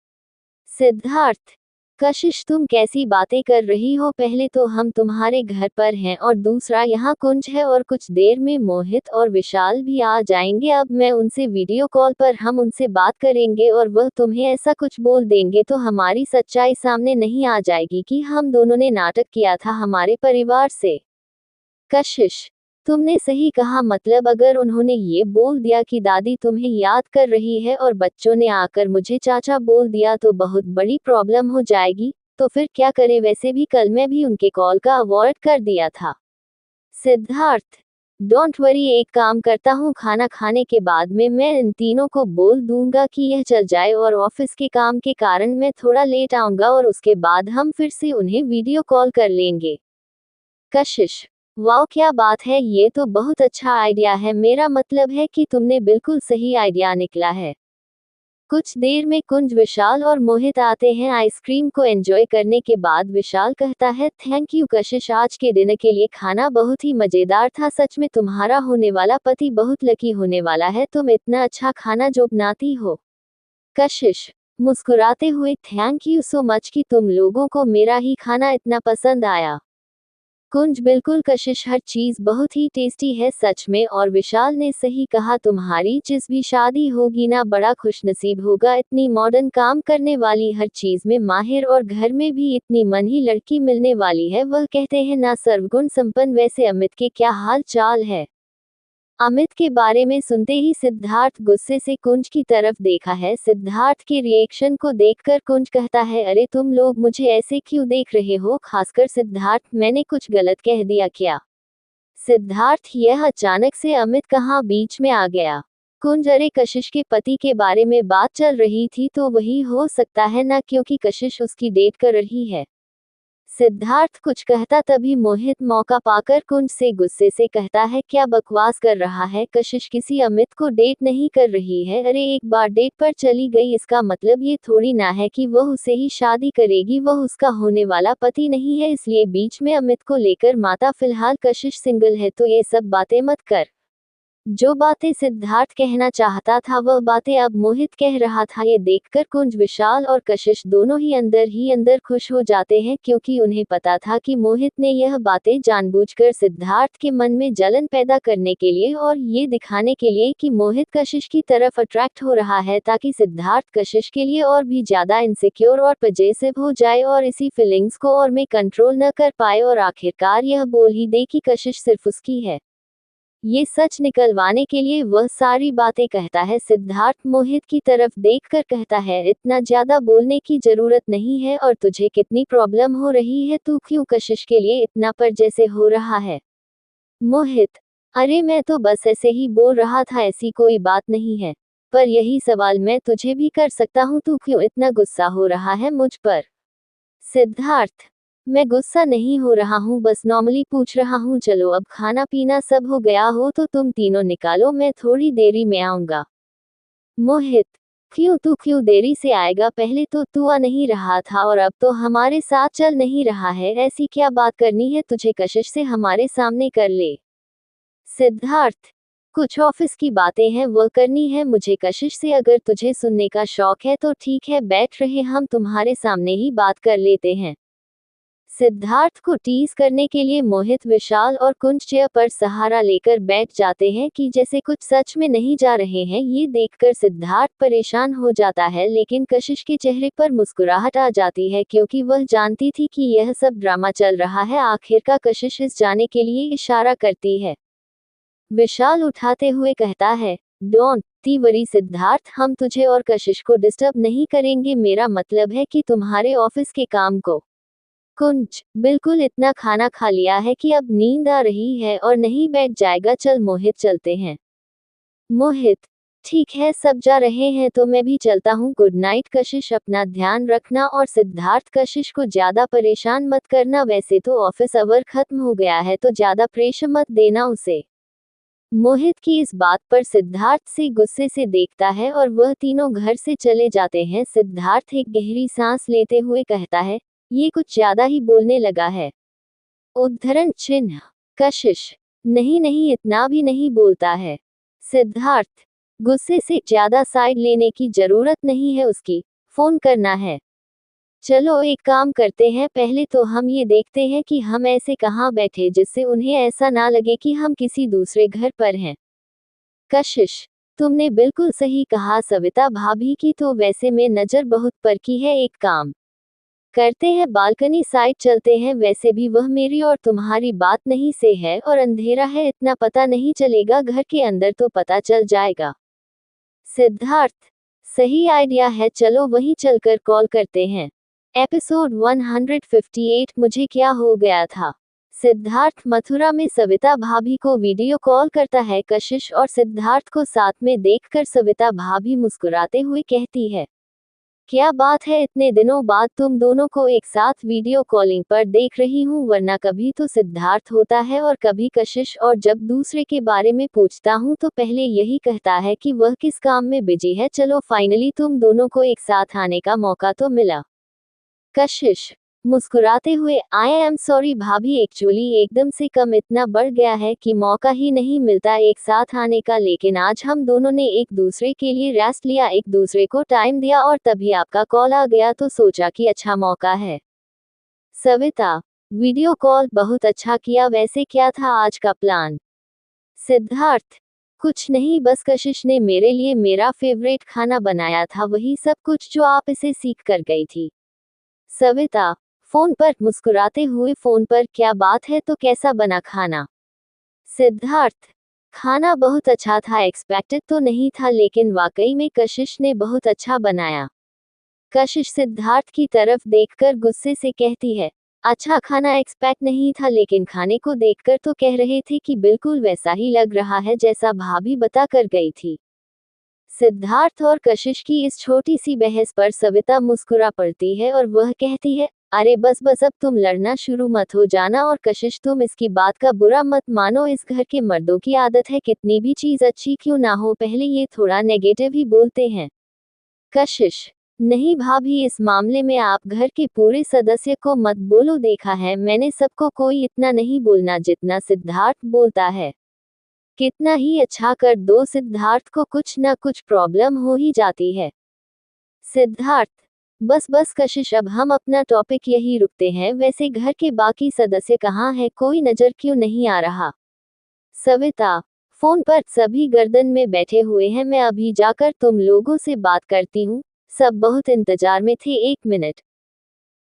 सिद्धार्थ कशिश तुम कैसी बातें कर रही हो, पहले तो हम तुम्हारे घर पर हैं और दूसरा यहाँ कुंज है और कुछ देर में मोहित और विशाल भी आ जाएंगे, अब मैं उनसे वीडियो कॉल पर हम उनसे बात करेंगे और वह तुम्हें ऐसा कुछ बोल देंगे तो हमारी सच्चाई सामने नहीं आ जाएगी कि हम दोनों ने नाटक किया था हमारे परिवार से। कशिश तुमने सही कहा, मतलब अगर उन्होंने ये बोल दिया कि दादी तुम्हें याद कर रही है और बच्चों ने आकर मुझे चाचा बोल दिया तो बहुत बड़ी प्रॉब्लम हो जाएगी, तो फिर क्या करें, वैसे भी कल मैं भी उनके कॉल का अवॉइड कर दिया था। सिद्धार्थ डोंट वरी, एक काम करता हूँ, खाना खाने के बाद में मैं इन तीनों को बोल दूंगा कि यह चल जाए और ऑफिस के काम के कारण मैं थोड़ा लेट आऊंगा और उसके बाद हम फिर से उन्हें वीडियो कॉल कर लेंगे। कशिश वाह क्या बात है, ये तो बहुत अच्छा आइडिया है, मेरा मतलब है कि तुमने बिल्कुल सही आइडिया निकला है। कुछ देर में कुंज, विशाल और मोहित आते हैं। आइसक्रीम को एंजॉय करने के बाद विशाल कहता है, थैंक यू कशिश, आज के डिनर के लिए खाना बहुत ही मजेदार था, सच में तुम्हारा होने वाला पति बहुत लकी होने वाला है, तुम इतना अच्छा खाना जो बनाती हो। कशिश मुस्कुराते हुए, थैंक यू सो मच कि तुम लोगों को मेरा ही खाना इतना पसंद आया। कुंज बिल्कुल कशिश, हर चीज बहुत ही टेस्टी है सच में, और विशाल ने सही कहा, तुम्हारी जिस भी शादी होगी ना बड़ा खुशनसीब होगा, इतनी मॉडर्न काम करने वाली, हर चीज में माहिर और घर में भी इतनी मनही लड़की मिलने वाली है, वह कहते हैं ना सर्वगुण संपन्न। वैसे अमित के क्या हाल चाल है। अमित के बारे में सुनते ही सिद्धार्थ गुस्से से कुंज की तरफ देखा है। सिद्धार्थ के रिएक्शन को देखकर कुंज कहता है, अरे तुम लोग मुझे ऐसे क्यों देख रहे हो, खासकर सिद्धार्थ, मैंने कुछ गलत कह दिया क्या। सिद्धार्थ यह अचानक से अमित कहाँ बीच में आ गया। कुंज अरे कशिश के पति के बारे में बात चल रही थी तो वही हो सकता है ना, क्योंकि कशिश उसकी डेट कर रही है। सिद्धार्थ कुछ कहता तभी मोहित मौका पाकर कुंज से गुस्से से कहता है, क्या बकवास कर रहा है, कशिश किसी अमित को डेट नहीं कर रही है, अरे एक बार डेट पर चली गई इसका मतलब ये थोड़ी ना है कि वह उसे ही शादी करेगी, वह उसका होने वाला पति नहीं है, इसलिए बीच में अमित को लेकर माता, फिलहाल कशिश सिंगल है तो ये सब बातें मत कर। जो बातें सिद्धार्थ कहना चाहता था वह बातें अब मोहित कह रहा था। ये देखकर कुंज, विशाल और कशिश दोनों ही अंदर खुश हो जाते हैं, क्योंकि उन्हें पता था कि मोहित ने यह बातें जानबूझकर सिद्धार्थ के मन में जलन पैदा करने के लिए और ये दिखाने के लिए कि मोहित कशिश की तरफ अट्रैक्ट हो रहा है, ताकि सिद्धार्थ कशिश के लिए और भी ज्यादा इनसिक्योर और पजेसिव हो जाए और इसी फीलिंग्स को और में कंट्रोल न कर पाए और आखिरकार यह बोल ही दे कि कशिश सिर्फ उसकी है। ये सच निकलवाने के लिए वह सारी बातें कहता है। सिद्धार्थ मोहित की तरफ देखकर कहता है, इतना ज्यादा बोलने की जरूरत नहीं है, और तुझे कितनी प्रॉब्लम हो रही है, तू क्यों कशिश के लिए इतना पर जैसे हो रहा है। मोहित अरे मैं तो बस ऐसे ही बोल रहा था, ऐसी कोई बात नहीं है। पर यही सवाल मैं तुझे भी कर सकता हूँ, तू क्यों इतना गुस्सा हो रहा है मुझ पर? सिद्धार्थ, मैं गुस्सा नहीं हो रहा हूँ, बस नॉर्मली पूछ रहा हूँ। चलो अब खाना पीना सब हो गया हो तो तुम तीनों निकालो, मैं थोड़ी देरी में आऊंगा। मोहित, क्यों देरी से आएगा? पहले तो तू आ नहीं रहा था और अब तो हमारे साथ चल नहीं रहा है। ऐसी क्या बात करनी है तुझे कशिश से, हमारे सामने कर ले। सिद्धार्थ, कुछ ऑफिस की बातें हैं वो करनी है मुझे कशिश से, अगर तुझे सुनने का शौक है तो ठीक है, बैठ रहे हम तुम्हारे सामने ही बात कर लेते हैं। सिद्धार्थ को टीज करने के लिए मोहित, विशाल और कुंज चेयर पर सहारा लेकर बैठ जाते हैं कि जैसे कुछ सच में नहीं जा रहे हैं। ये देखकर सिद्धार्थ परेशान हो जाता है, लेकिन कशिश के चेहरे पर मुस्कुराहट आ जाती है क्योंकि वह जानती थी कि यह सब ड्रामा चल रहा है। आखिरकार कशिश इस जाने के लिए इशारा करती है। विशाल उठाते हुए कहता है, डोंट ती वरी सिद्धार्थ, हम तुझे और कशिश को डिस्टर्ब नहीं करेंगे, मेरा मतलब है कि तुम्हारे ऑफिस के काम को। कुंज, बिल्कुल इतना खाना खा लिया है कि अब नींद आ रही है और नहीं बैठ जाएगा, चल मोहित चलते हैं। मोहित, ठीक है सब जा रहे हैं तो मैं भी चलता हूँ, गुड नाइट कशिश, अपना ध्यान रखना। और सिद्धार्थ, कशिश को ज्यादा परेशान मत करना, वैसे तो ऑफिस आवर खत्म हो गया है तो ज्यादा प्रेशर मत देना उसे। मोहित की इस बात पर सिद्धार्थ से गुस्से से देखता है और वह तीनों घर से चले जाते हैं। सिद्धार्थ एक गहरी सांस लेते हुए कहता है, ये कुछ ज्यादा ही बोलने लगा है। उद्धरण चिन्ह, कशिश, नहीं नहीं इतना भी नहीं बोलता है। सिद्धार्थ, गुस्से से ज्यादा साइड लेने की जरूरत नहीं है उसकी, फोन करना है। चलो एक काम करते हैं, पहले तो हम ये देखते हैं कि हम ऐसे कहाँ बैठे जिससे उन्हें ऐसा ना लगे कि हम किसी दूसरे घर पर हैं। कशिश, तुमने बिल्कुल सही कहा, सविता भाभी की तो वैसे में नजर बहुत पर की है, एक काम करते हैं बालकनी साइड चलते हैं, वैसे भी वह मेरी और तुम्हारी बात नहीं से है और अंधेरा है, इतना पता नहीं चलेगा, घर के अंदर तो पता चल जाएगा। सिद्धार्थ, सही आइडिया है, चलो वहीं चलकर कॉल करते हैं। एपिसोड 158, मुझे क्या हो गया था। सिद्धार्थ मथुरा में सविता भाभी को वीडियो कॉल करता है। कशिश और सिद्धार्थ को साथ में देखकर सविता भाभी मुस्कुराते हुए कहती है, क्या बात है, इतने दिनों बाद तुम दोनों को एक साथ वीडियो कॉलिंग पर देख रही हूँ, वरना कभी तो सिद्धार्थ होता है और कभी कशिश, और जब दूसरे के बारे में पूछता हूँ तो पहले यही कहता है कि वह किस काम में बिजी है। चलो फाइनली तुम दोनों को एक साथ आने का मौका तो मिला। कशिश, मुस्कुराते हुए, आई एम सॉरी भाभी, एक्चुअली एकदम से कम इतना बढ़ गया है कि मौका ही नहीं मिलता एक साथ आने का, लेकिन आज हम दोनों ने एक दूसरे के लिए रेस्ट लिया, एक दूसरे को टाइम दिया और तभी आपका कॉल आ गया तो सोचा कि अच्छा मौका है। सविता, वीडियो कॉल बहुत अच्छा किया, वैसे क्या था आज का प्लान? सिद्धार्थ, कुछ नहीं, बस कशिश ने मेरे लिए मेरा फेवरेट खाना बनाया था, वही सब कुछ जो आप इसे सीख कर गई थी। सविता, फोन पर मुस्कुराते हुए, फोन पर क्या बात है, तो कैसा बना खाना? सिद्धार्थ, खाना बहुत अच्छा था, एक्सपेक्टेड तो नहीं था लेकिन वाकई में कशिश ने बहुत अच्छा बनाया। कशिश सिद्धार्थ की तरफ देखकर गुस्से से कहती है, अच्छा खाना एक्सपेक्ट नहीं था लेकिन खाने को देखकर तो कह रहे थे कि बिल्कुल वैसा ही लग रहा है जैसा भाभी बता कर गई थी। सिद्धार्थ और कशिश की इस छोटी सी बहस पर सविता मुस्कुरा पड़ती है और वह कहती है, अरे बस बस अब तुम लड़ना शुरू मत हो जाना, और कशिश तुम इसकी बात का बुरा मत मानो, इस घर के मर्दों की आदत है कितनी भी चीज अच्छी क्यों ना हो पहले ये थोड़ा नेगेटिव ही बोलते हैं। कशिश, नहीं भाभी, इस मामले में आप घर के पूरे सदस्य को मत बोलो, देखा है मैंने सबको, कोई इतना नहीं बोलना जितना सिद्धार्थ बोलता है। कितना ही अच्छा कर दो सिद्धार्थ को कुछ ना कुछ प्रॉब्लम हो ही जाती है। सिद्धार्थ, बस बस कशिश, अब हम अपना टॉपिक यही रुकते हैं, वैसे घर के बाकी सदस्य कहाँ हैं, कोई नजर क्यों नहीं आ रहा? सविता, फोन पर सभी गर्दन में बैठे हुए हैं, मैं अभी जाकर तुम लोगों से बात करती हूँ, सब बहुत इंतजार में थे, एक मिनट।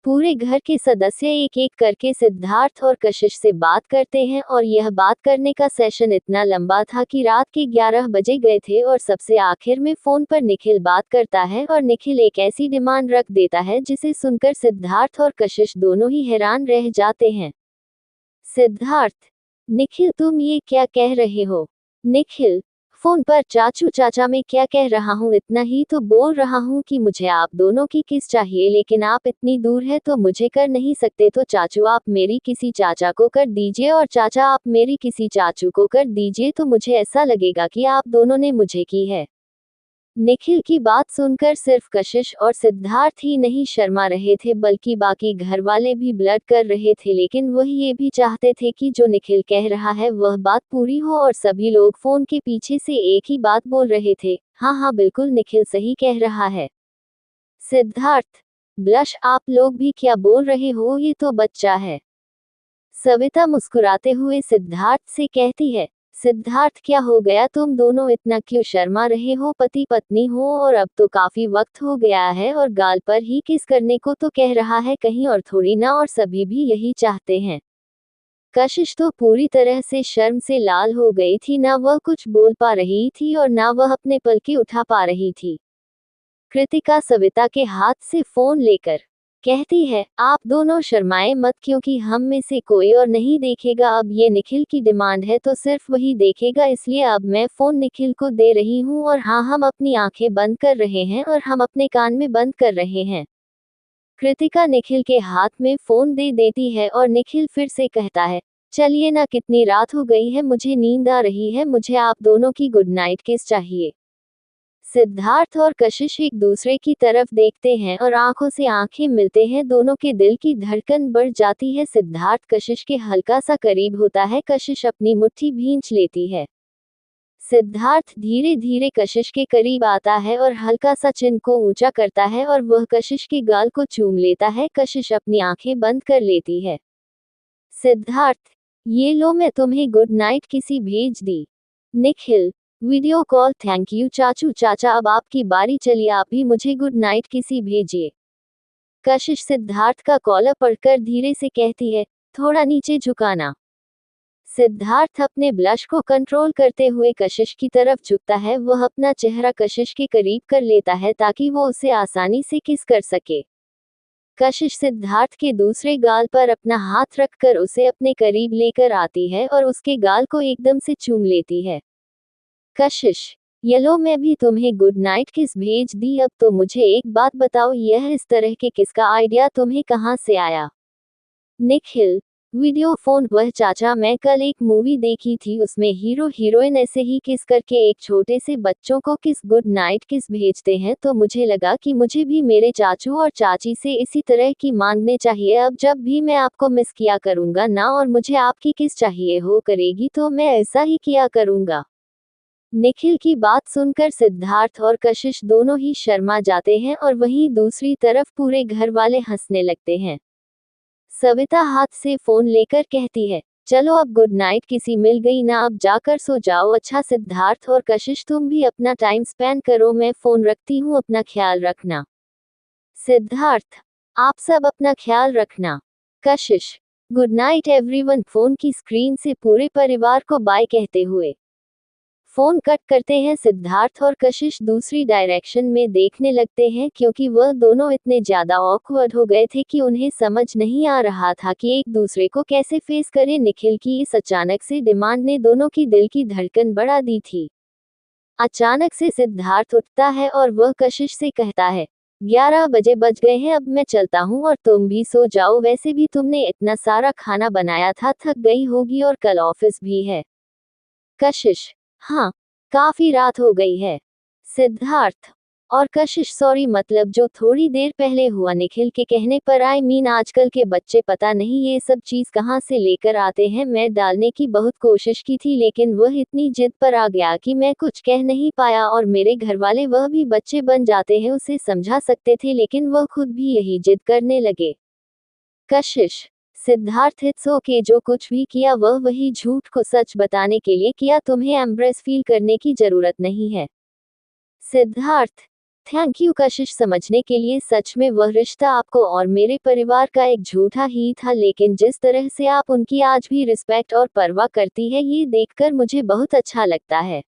पूरे घर के सदस्य एक एक करके सिद्धार्थ और कशिश से बात करते हैं और यह बात करने का सेशन इतना लंबा था कि रात के 11 बजे गए थे और सबसे आखिर में फोन पर निखिल बात करता है और निखिल एक ऐसी डिमांड रख देता है जिसे सुनकर सिद्धार्थ और कशिश दोनों ही हैरान रह जाते हैं। सिद्धार्थ, निखिल तुम ये क्या कह रहे हो? निखिल फोन पर चाचू चाचा मैं क्या कह रहा हूँ, इतना ही तो बोल रहा हूँ कि मुझे आप दोनों की किस चाहिए, लेकिन आप इतनी दूर है तो मुझे कर नहीं सकते, तो चाचू आप मेरी किसी चाचा को कर दीजिए और चाचा आप मेरी किसी चाचू को कर दीजिए, तो मुझे ऐसा लगेगा कि आप दोनों ने मुझे की है। निखिल की बात सुनकर सिर्फ कशिश और सिद्धार्थ ही नहीं शर्मा रहे थे, बल्कि बाकी घर वाले भी ब्लड कर रहे थे, लेकिन वह ये भी चाहते थे कि जो निखिल कह रहा है वह बात पूरी हो, और सभी लोग फोन के पीछे से एक ही बात बोल रहे थे, हाँ हाँ बिल्कुल निखिल सही कह रहा है। सिद्धार्थ ब्लश आप लोग भी क्या बोल रहे हो, ये तो बच्चा है। सविता मुस्कुराते हुए सिद्धार्थ से कहती है। सिद्धार्थ क्या हो गया, तुम दोनों इतना क्यों शर्मा रहे हो, पति पत्नी हो और अब तो काफी वक्त हो गया है, और गाल पर ही किस करने को तो कह रहा है कहीं और थोड़ी ना, और सभी भी यही चाहते हैं। कशिश तो पूरी तरह से शर्म से लाल हो गई थी, ना वह कुछ बोल पा रही थी और ना वह अपने पलके उठा पा रही थी। कृतिका सविता के हाथ से फोन लेकर कहती है, आप दोनों शर्माए मत, क्योंकि हम में से कोई और नहीं देखेगा, अब ये निखिल की डिमांड है तो सिर्फ वही देखेगा, इसलिए अब मैं फोन निखिल को दे रही हूँ, और हाँ हम अपनी आंखें बंद कर रहे हैं और हम अपने कान में बंद कर रहे हैं। कृतिका निखिल के हाथ में फोन दे देती है और निखिल फिर से कहता है, चलिए ना, कितनी रात हो गई है, मुझे नींद आ रही है, मुझे आप दोनों की गुड नाइट किस चाहिए। सिद्धार्थ और कशिश एक दूसरे की तरफ देखते हैं और आंखों से आंखें मिलते हैं, दोनों के दिल की धड़कन बढ़ जाती है। सिद्धार्थ कशिश के हल्का सा करीब होता है, कशिश अपनी मुट्ठी भींच लेती है। सिद्धार्थ धीरे धीरे कशिश के करीब आता है और हल्का सा चिन को ऊंचा करता है और वह कशिश के गाल को चूम लेता है। कशिश अपनी आंखें बंद कर लेती है। सिद्धार्थ ये लो, मैं तुम्हें गुड नाइट किसी भेज दी। Nikhil video call, thank you चाचू चाचा, अब आपकी बारी, चलिए आप भी मुझे गुड नाइट किसी भेजिए। कशिश सिद्धार्थ का कॉलर पढ़कर धीरे से कहती है, थोड़ा नीचे झुकाना। सिद्धार्थ अपने ब्लश को कंट्रोल करते हुए कशिश की तरफ झुकता है, वह अपना चेहरा कशिश के करीब कर लेता है ताकि वो उसे आसानी से किस कर सके। कशिश सिद्धार्थ के दूसरे गाल पर अपना हाथ रखकर उसे अपने करीब लेकर आती है और उसके गाल को एकदम से चूम लेती है। कशिश येलो, मैं भी तुम्हें गुड नाइट किस भेज दी, अब तो मुझे एक बात बताओ, यह इस तरह के किस का आइडिया तुम्हें कहाँ से आया। निखिल वीडियो फोन, वह चाचा मैं कल एक मूवी देखी थी, उसमें हीरो हीरोइन ऐसे ही किस करके एक छोटे से बच्चों को किस गुड नाइट किस भेजते हैं, तो मुझे लगा कि मुझे भी मेरे चाचू और चाची से इसी तरह की मांगने चाहिए, अब जब भी मैं आपको मिस किया करूंगा ना और मुझे आपकी किस चाहिए हो करेगी तो मैं ऐसा ही किया करूंगा। निखिल की बात सुनकर सिद्धार्थ और कशिश दोनों ही शर्मा जाते हैं और वहीं दूसरी तरफ पूरे घर वाले हंसने लगते हैं। सविता हाथ से फोन लेकर कहती है, चलो अब गुड नाइट किसी मिल गई ना, अब जाकर सो जाओ। अच्छा सिद्धार्थ और कशिश तुम भी अपना टाइम स्पेंड करो, मैं फोन रखती हूँ, अपना ख्याल रखना। सिद्धार्थ आप सब अपना ख्याल रखना। कशिश गुड नाइट एवरीवन। फोन की स्क्रीन से पूरे परिवार को बाय कहते हुए फोन कट करते हैं। सिद्धार्थ और कशिश दूसरी डायरेक्शन में देखने लगते हैं, क्योंकि वह दोनों इतने ज्यादा ऑकवर्ड हो गए थे कि उन्हें समझ नहीं आ रहा था कि एक दूसरे को कैसे फेस करें। निखिल की इस अचानक से डिमांड ने दोनों की दिल की धड़कन बढ़ा दी थी। अचानक से सिद्धार्थ उठता है और वह कशिश से कहता है, 11 बजे बज गए हैं, अब मैं चलता हूँ और तुम भी सो जाओ, वैसे भी तुमने इतना सारा खाना बनाया था, थक गई होगी और कल ऑफिस भी है। कशिश हाँ, काफी रात हो गई है। सिद्धार्थ और कशिश सॉरी, मतलब जो थोड़ी देर पहले हुआ निखिल के कहने पर, आई मीन आजकल के बच्चे पता नहीं ये सब चीज कहाँ से लेकर आते हैं, मैं डालने की बहुत कोशिश की थी लेकिन वह इतनी जिद पर आ गया कि मैं कुछ कह नहीं पाया, और मेरे घर वाले, वह भी बच्चे बन जाते हैं, उसे समझा सकते थे लेकिन वह खुद भी यही जिद करने लगे। कशिश सिद्धार्थ इट्स ओके, जो कुछ भी किया वह वही झूठ को सच बताने के लिए किया, तुम्हें एम्ब्रेस फील करने की जरूरत नहीं है। सिद्धार्थ थैंक यू कशिश, समझने के लिए सच में वह रिश्ता आपको और मेरे परिवार का एक झूठा ही था, लेकिन जिस तरह से आप उनकी आज भी रिस्पेक्ट और परवाह करती है, ये देखकर मुझे बहुत अच्छा लगता है।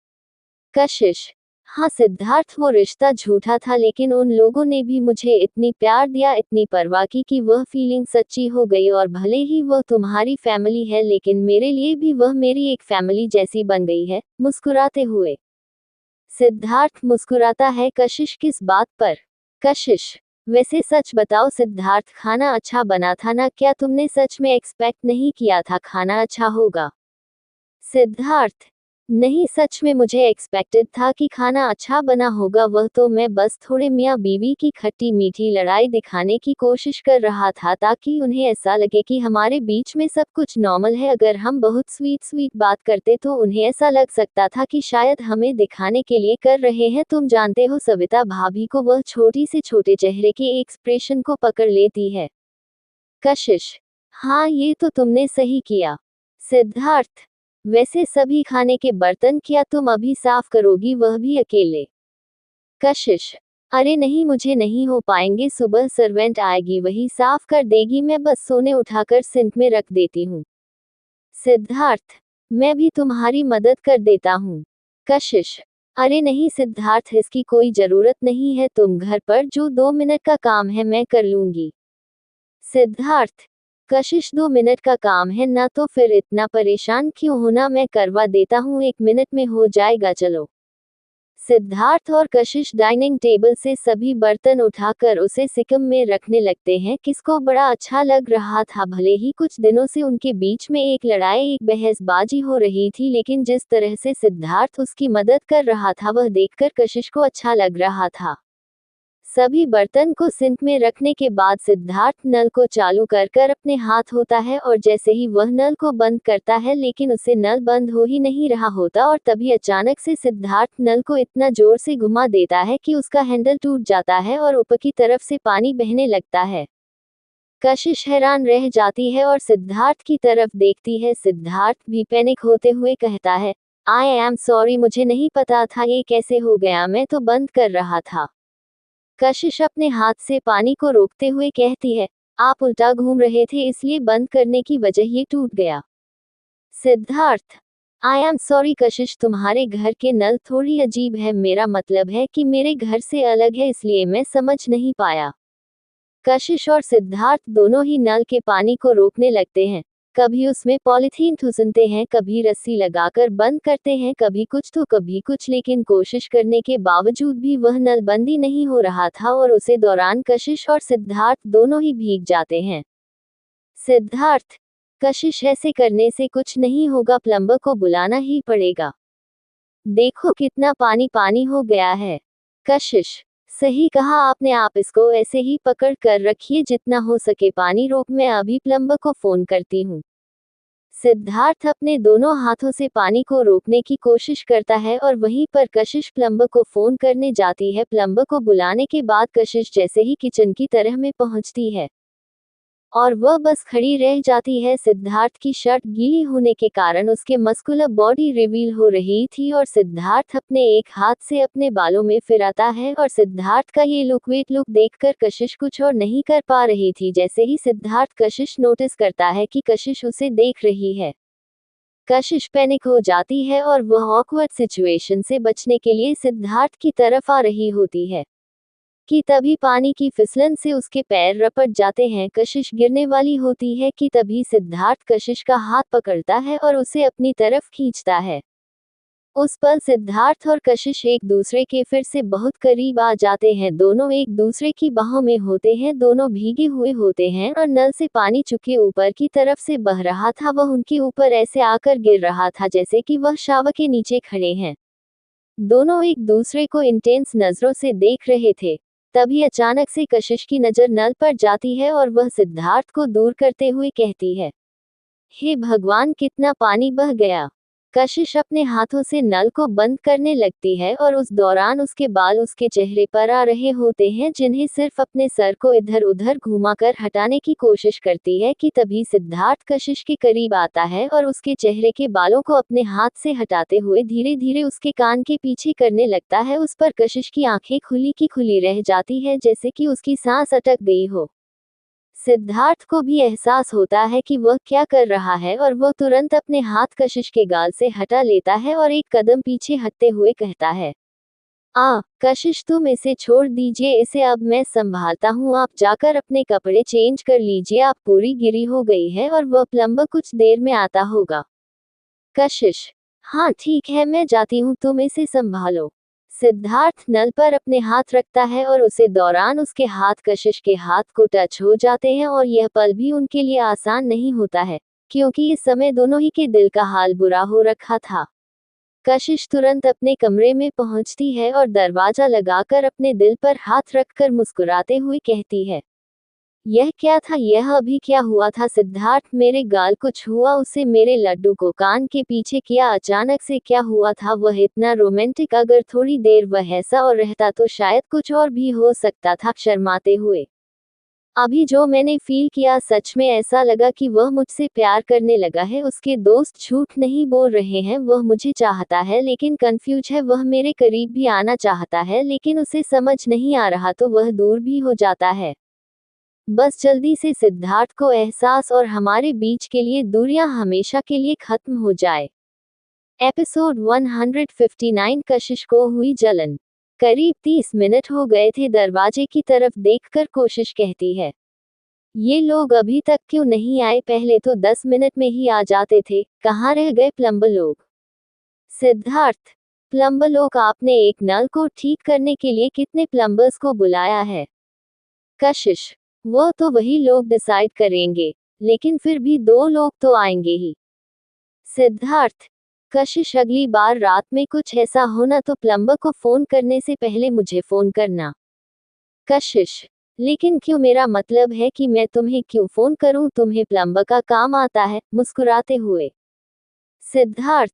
कशिश हाँ सिद्धार्थ, वो रिश्ता झूठा था लेकिन उन लोगों ने भी मुझे इतनी प्यार दिया, इतनी परवाह की कि वह फीलिंग सच्ची हो गई। और भले ही वह तुम्हारी फैमिली है लेकिन मेरे लिए भी वह मेरी एक फैमिली जैसी बन गई है। मुस्कुराते हुए सिद्धार्थ मुस्कुराता है। कशिश, किस बात पर? कशिश, वैसे सच बताओ सिद्धार्थ, खाना अच्छा बना था ना? क्या तुमने सच में एक्सपेक्ट नहीं किया था खाना अच्छा होगा? सिद्धार्थ, नहीं, सच में मुझे एक्सपेक्टेड था कि खाना अच्छा बना होगा। वह तो मैं बस थोड़े मियाँ बीवी की खट्टी मीठी लड़ाई दिखाने की कोशिश कर रहा था ताकि उन्हें ऐसा लगे कि हमारे बीच में सब कुछ नॉर्मल है। अगर हम बहुत स्वीट स्वीट बात करते तो उन्हें ऐसा लग सकता था कि शायद हमें दिखाने के लिए कर रहे हैं। तुम जानते हो सविता भाभी को, वह छोटी से छोटे चेहरे के एक्सप्रेशन को पकड़ लेती है। कशिश, हाँ ये तो तुमने सही किया। सिद्धार्थ, वैसे सभी खाने के बर्तन क्या तुम अभी साफ करोगी, वह भी अकेले? कशिश, अरे नहीं, मुझे नहीं हो पाएंगे, सुबह सर्वेंट आएगी वही साफ कर देगी, मैं बस सोने उठाकर सिंक में रख देती हूँ। सिद्धार्थ, मैं भी तुम्हारी मदद कर देता हूँ। कशिश, अरे नहीं सिद्धार्थ, इसकी कोई जरूरत नहीं है, तुम घर पर जो 2 मिनट का काम है मैं कर लूंगी। सिद्धार्थ, कशिश 2 मिनट का काम है ना, तो फिर इतना परेशान क्यों होना, मैं करवा देता हूँ, 1 मिनट में हो जाएगा, चलो। सिद्धार्थ और कशिश डाइनिंग टेबल से सभी बर्तन उठाकर उसे सिकम में रखने लगते हैं। किसको बड़ा अच्छा लग रहा था। भले ही कुछ दिनों से उनके बीच में एक लड़ाई, एक बहसबाजी हो रही थी, लेकिन जिस तरह से सिद्धार्थ उसकी मदद कर रहा था वह देखकर कशिश को अच्छा लग रहा था। सभी बर्तन को सिंक में रखने के बाद सिद्धार्थ नल को चालू कर कर अपने हाथ धोता है और जैसे ही वह नल को बंद करता है लेकिन उसे नल बंद हो ही नहीं रहा होता और तभी अचानक से सिद्धार्थ नल को इतना जोर से घुमा देता है कि उसका हैंडल टूट जाता है और ऊपर की तरफ से पानी बहने लगता है। कशिश हैरान रह जाती है और सिद्धार्थ की तरफ देखती है। सिद्धार्थ भी पैनिक होते हुए कहता है, आई एम सॉरी, मुझे नहीं पता था ये कैसे हो गया, मैं तो बंद कर रहा था। कशिश अपने हाथ से पानी को रोकते हुए कहती है, आप उल्टा घूम रहे थे इसलिए बंद करने की वजह ये टूट गया। सिद्धार्थ, आई एम सॉरी कशिश, तुम्हारे घर के नल थोड़ी अजीब है, मेरा मतलब है कि मेरे घर से अलग है इसलिए मैं समझ नहीं पाया। कशिश और सिद्धार्थ दोनों ही नल के पानी को रोकने लगते हैं। कभी उसमें पॉलीथीन ठुसनते हैं, कभी रस्सी लगाकर बंद करते हैं, कभी कुछ तो कभी कुछ, लेकिन कोशिश करने के बावजूद भी वह नल बंद ही नहीं हो रहा था और उसे दौरान कशिश और सिद्धार्थ दोनों ही भीग जाते हैं। सिद्धार्थ, कशिश, ऐसे करने से कुछ नहीं होगा, प्लम्बर को बुलाना ही पड़ेगा। देखो कितना पानी पानी हो गया है। कशिश, सही कहा आपने, आप इसको ऐसे ही पकड़ कर रखिए, जितना हो सके पानी रोक, मैं अभी प्लम्बर को फोन करती हूँ। सिद्धार्थ अपने दोनों हाथों से पानी को रोकने की कोशिश करता है और वहीं पर कशिश प्लम्बर को फोन करने जाती है। प्लम्बर को बुलाने के बाद कशिश जैसे ही किचन की तरह में पहुंचती है और वह बस खड़ी रह जाती है। सिद्धार्थ की शर्ट गीली होने के कारण उसके मस्कुलर बॉडी रिवील हो रही थी और सिद्धार्थ अपने एक हाथ से अपने बालों में फिराता है और सिद्धार्थ का ये लुकवेट लुक देखकर कशिश कुछ और नहीं कर पा रही थी। जैसे ही सिद्धार्थ कशिश नोटिस करता है कि कशिश उसे देख रही है, कशिश पैनिक हो जाती है और वह ऑकवर्ड सिचुएशन से बचने के लिए सिद्धार्थ की तरफ आ रही होती है कि तभी पानी की फिसलन से उसके पैर रपट जाते हैं। कशिश गिरने वाली होती है कि तभी सिद्धार्थ कशिश का हाथ पकड़ता है और उसे अपनी तरफ खींचता है। उस पल सिद्धार्थ और कशिश एक दूसरे के फिर से बहुत करीब आ जाते हैं। दोनों एक दूसरे की बाहों में होते हैं, दोनों भीगे हुए होते हैं और नल से पानी चुके ऊपर की तरफ से बह रहा था, वह उनके ऊपर ऐसे आकर गिर रहा था जैसे कि वह शावर के नीचे खड़े हैं। दोनों एक दूसरे को इंटेंस नजरों से देख रहे थे। तभी अचानक से कशिश की नजर नल पर जाती है और वह सिद्धार्थ को दूर करते हुए कहती है, हे भगवान, कितना पानी बह गया। कशिश अपने हाथों से नल को बंद करने लगती है और उस दौरान उसके बाल उसके चेहरे पर आ रहे होते हैं, जिन्हें सिर्फ अपने सर को इधर उधर घुमाकर हटाने की कोशिश करती है कि तभी सिद्धार्थ कशिश के करीब आता है और उसके चेहरे के बालों को अपने हाथ से हटाते हुए धीरे धीरे उसके कान के पीछे करने लगता है। उस पर कशिश की आंखें खुली की खुली रह जाती है, जैसे कि उसकी सांस अटक गई हो। सिद्धार्थ को भी एहसास होता है कि वह क्या कर रहा है और वह तुरंत अपने हाथ कशिश के गाल से हटा लेता है और एक कदम पीछे हटते हुए कहता है, कशिश तुम इसे छोड़ दीजिए, इसे अब मैं संभालता हूँ, आप जाकर अपने कपड़े चेंज कर लीजिए, आप पूरी गिरी हो गई है और वह प्लम्बर कुछ देर में आता होगा। कशिश, हाँ ठीक है मैं जाती हूँ, तुम इसे संभालो। सिद्धार्थ नल पर अपने हाथ रखता है और उसे दौरान उसके हाथ कशिश के हाथ को टच हो जाते हैं और यह पल भी उनके लिए आसान नहीं होता है, क्योंकि इस समय दोनों ही के दिल का हाल बुरा हो रखा था। कशिश तुरंत अपने कमरे में पहुंचती है और दरवाजा लगाकर अपने दिल पर हाथ रखकर मुस्कुराते हुए कहती है, यह क्या था, यह अभी क्या हुआ था सिद्धार्थ, मेरे गाल को छुआ, उसे मेरे लड्डू को कान के पीछे किया, अचानक से क्या हुआ था, वह इतना रोमांटिक, अगर थोड़ी देर वह ऐसा और रहता तो शायद कुछ और भी हो सकता था। शर्माते हुए, अभी जो मैंने फील किया सच में ऐसा लगा कि वह मुझसे प्यार करने लगा है, उसके दोस्त झूठ नहीं बोल रहे हैं, वह मुझे चाहता है लेकिन कंफ्यूज है, वह मेरे करीब भी आना चाहता है लेकिन उसे समझ नहीं आ रहा तो वह दूर भी हो जाता है। बस जल्दी से सिद्धार्थ को एहसास और हमारे बीच के लिए दूरियां हमेशा के लिए खत्म हो जाए। एपिसोड 159 कशिश को हुई जलन। करीब 30 मिनट हो गए थे, दरवाजे की तरफ देखकर कोशिश कहती है, ये लोग अभी तक क्यों नहीं आए, पहले तो 10 मिनट में ही आ जाते थे, कहाँ रह गए प्लम्बर लोग। सिद्धार्थ, प्लम्बर लोग, आपने एक नल को ठीक करने के लिए कितने प्लम्बर्स को बुलाया है। कशिश, वो तो वही लोग डिसाइड करेंगे, लेकिन फिर भी 2 लोग तो आएंगे ही। सिद्धार्थ, कशिश, अगली बार रात में कुछ ऐसा होना तो प्लम्बर को फोन करने से पहले मुझे फोन करना। कशिश, लेकिन क्यों, मेरा मतलब है कि मैं तुम्हें क्यों फोन करूं, तुम्हें प्लम्बर का काम आता है। मुस्कुराते हुए सिद्धार्थ,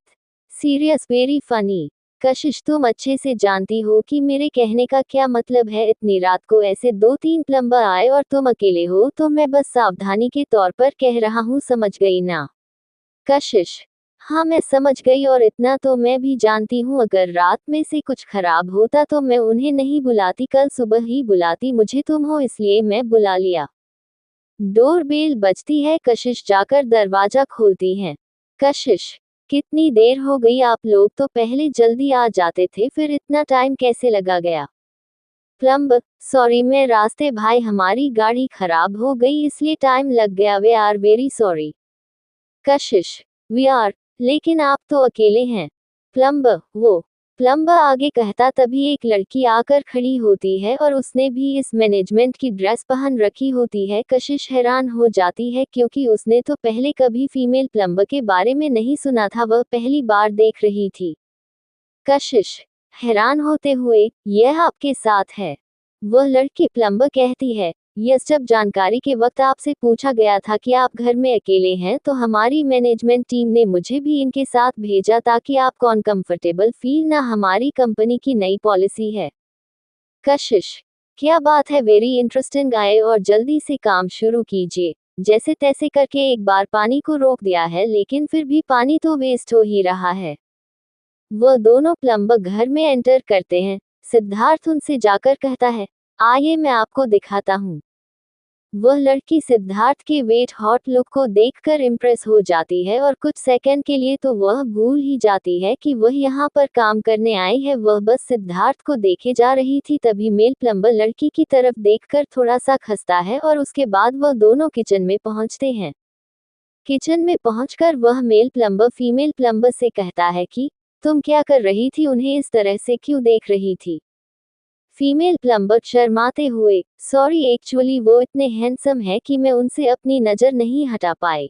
सीरियस, वेरी फनी। कशिश, तुम अच्छे से जानती हो कि मेरे कहने का क्या मतलब है, इतनी रात को ऐसे 2-3 प्लम्बर आए और तुम अकेले हो, तो मैं बस सावधानी के तौर पर कह रहा हूँ, समझ गई ना। कशिश, हाँ मैं समझ गई, और इतना तो मैं भी जानती हूँ, अगर रात में से कुछ खराब होता तो मैं उन्हें नहीं बुलाती, कल सुबह ही बुलाती, मुझे तुम हो इसलिए मैं बुला लिया। डोरबेल बजती है, कशिश जाकर दरवाजा खोलती हैं। कशिश, कितनी देर हो गई, आप लोग तो पहले जल्दी आ जाते थे, फिर इतना टाइम कैसे लगा गया। प्लम्बर, सॉरी मैं रास्ते, भाई हमारी गाड़ी खराब हो गई इसलिए टाइम लग गया, वे are very sorry. Kashish, we are, लेकिन आप तो अकेले हैं। प्लम्बर, वो प्लम्बर आगे कहता, तभी एक लड़की आकर खड़ी होती है और उसने भी इस मैनेजमेंट की ड्रेस पहन रखी होती है। कशिश हैरान हो जाती है क्योंकि उसने तो पहले कभी फीमेल प्लम्बर के बारे में नहीं सुना था, वह पहली बार देख रही थी। कशिश, हैरान होते हुए, यह आपके साथ है। वह लड़की प्लम्बर कहती है, यस, जब जानकारी के वक्त आपसे पूछा गया था कि आप घर में अकेले हैं तो हमारी मैनेजमेंट टीम ने मुझे भी इनके साथ भेजा ताकि आपको अनकंफर्टेबल फील ना, हमारी कंपनी की नई पॉलिसी है। कशिश, क्या बात है, वेरी इंटरेस्टिंग, आए और जल्दी से काम शुरू कीजिए। जैसे तैसे करके एक बार पानी को रोक दिया है लेकिन फिर भी पानी तो वेस्ट हो ही रहा है। वह दोनों प्लम्बर घर में एंटर करते हैं। सिद्धार्थ उनसे जाकर कहता है, आइए मैं आपको दिखाता हूँ। वह लड़की सिद्धार्थ के वेट हॉट लुक को देखकर इम्प्रेस हो जाती है और कुछ सेकंड के लिए तो वह भूल ही जाती है कि वह यहाँ पर काम करने आई है, वह बस सिद्धार्थ को देखे जा रही थी। तभी मेल प्लम्बर लड़की की तरफ देखकर थोड़ा सा खसता है और उसके बाद वह दोनों किचन में पहुँचते हैं। किचन में पहुंचकर वह मेल प्लम्बर फीमेल प्लम्बर से कहता है कि तुम क्या कर रही थी, उन्हें इस तरह से क्यों देख रही थी। फीमेल प्लम्बर शर्माते हुए, सॉरी एक्चुअली वो इतने हैंडसम है कि मैं उनसे अपनी नज़र नहीं हटा पाई।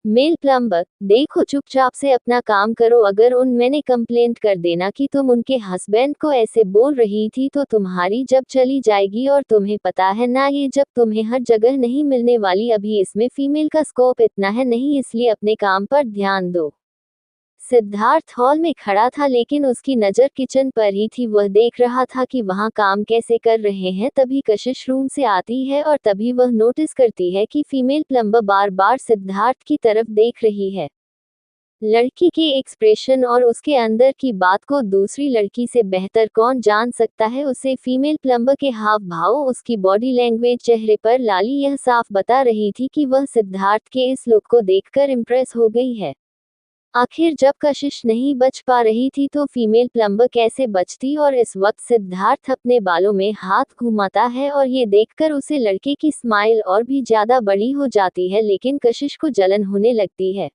मेल प्लम्बर, देखो चुपचाप से अपना काम करो, अगर मैंने कंप्लेंट कर देना कि तुम उनके हस्बैंड को ऐसे बोल रही थी तो तुम्हारी जब चली जाएगी, और तुम्हें पता है ना ये जब तुम्हें हर जगह नहीं मिलने वाली, अभी इसमें फीमेल का स्कोप इतना है नहीं, इसलिए अपने काम पर ध्यान दो। सिद्धार्थ हॉल में खड़ा था लेकिन उसकी नज़र किचन पर ही थी, वह देख रहा था कि वहाँ काम कैसे कर रहे हैं। तभी कशिश रूम से आती है और तभी वह नोटिस करती है कि फीमेल प्लम्बर बार बार सिद्धार्थ की तरफ देख रही है। लड़की के एक्सप्रेशन और उसके अंदर की बात को दूसरी लड़की से बेहतर कौन जान सकता है, उसे फीमेल प्लम्बर के हाव भाव, उसकी बॉडी लैंग्वेज, चेहरे पर लाली, यह साफ बता रही थी कि वह सिद्धार्थ के इस लुक को देखकर इम्प्रेस हो गई है। आखिर जब कशिश नहीं बच पा रही थी तो फीमेल प्लम्बर कैसे बचती। और इस वक्त सिद्धार्थ अपने बालों में हाथ घुमाता है और ये देखकर उसे लड़के की स्माइल और भी ज्यादा बड़ी हो जाती है, लेकिन कशिश को जलन होने लगती है।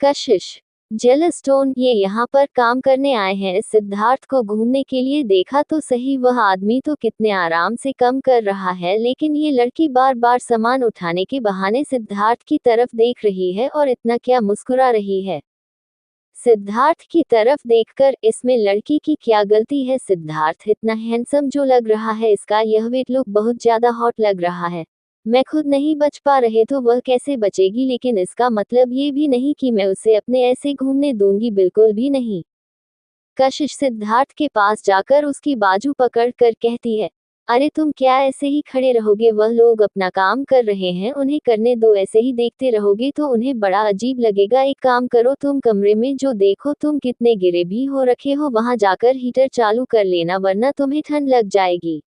कशिश जेलस टोन, ये यहाँ पर काम करने आए हैं सिद्धार्थ को घूमने के लिए। देखा तो सही, वह आदमी तो कितने आराम से कम कर रहा है, लेकिन ये लड़की बार बार सामान उठाने के बहाने सिद्धार्थ की तरफ देख रही है और इतना क्या मुस्कुरा रही है। सिद्धार्थ की तरफ देखकर इसमें लड़की की क्या गलती है। सिद्धार्थ इतना हैंडसम जो लग रहा है, इसका यह वेट लुक बहुत ज्यादा हॉट लग रहा है। मैं खुद नहीं बच पा रहे तो वह कैसे बचेगी, लेकिन इसका मतलब ये भी नहीं कि मैं उसे अपने ऐसे घूमने दूंगी, बिल्कुल भी नहीं। कशिश सिद्धार्थ के पास जाकर उसकी बाजू पकड़ कर कहती है, अरे तुम क्या ऐसे ही खड़े रहोगे, वह लोग अपना काम कर रहे हैं, उन्हें करने दो, ऐसे ही देखते रहोगे तो उन्हें बड़ा अजीब लगेगा। एक काम करो, तुम कमरे में जो देखो, तुम कितने गिरे भी हो रखे हो, वहां जाकर हीटर चालू कर लेना, वरना तुम्हें ठंड लग जाएगी।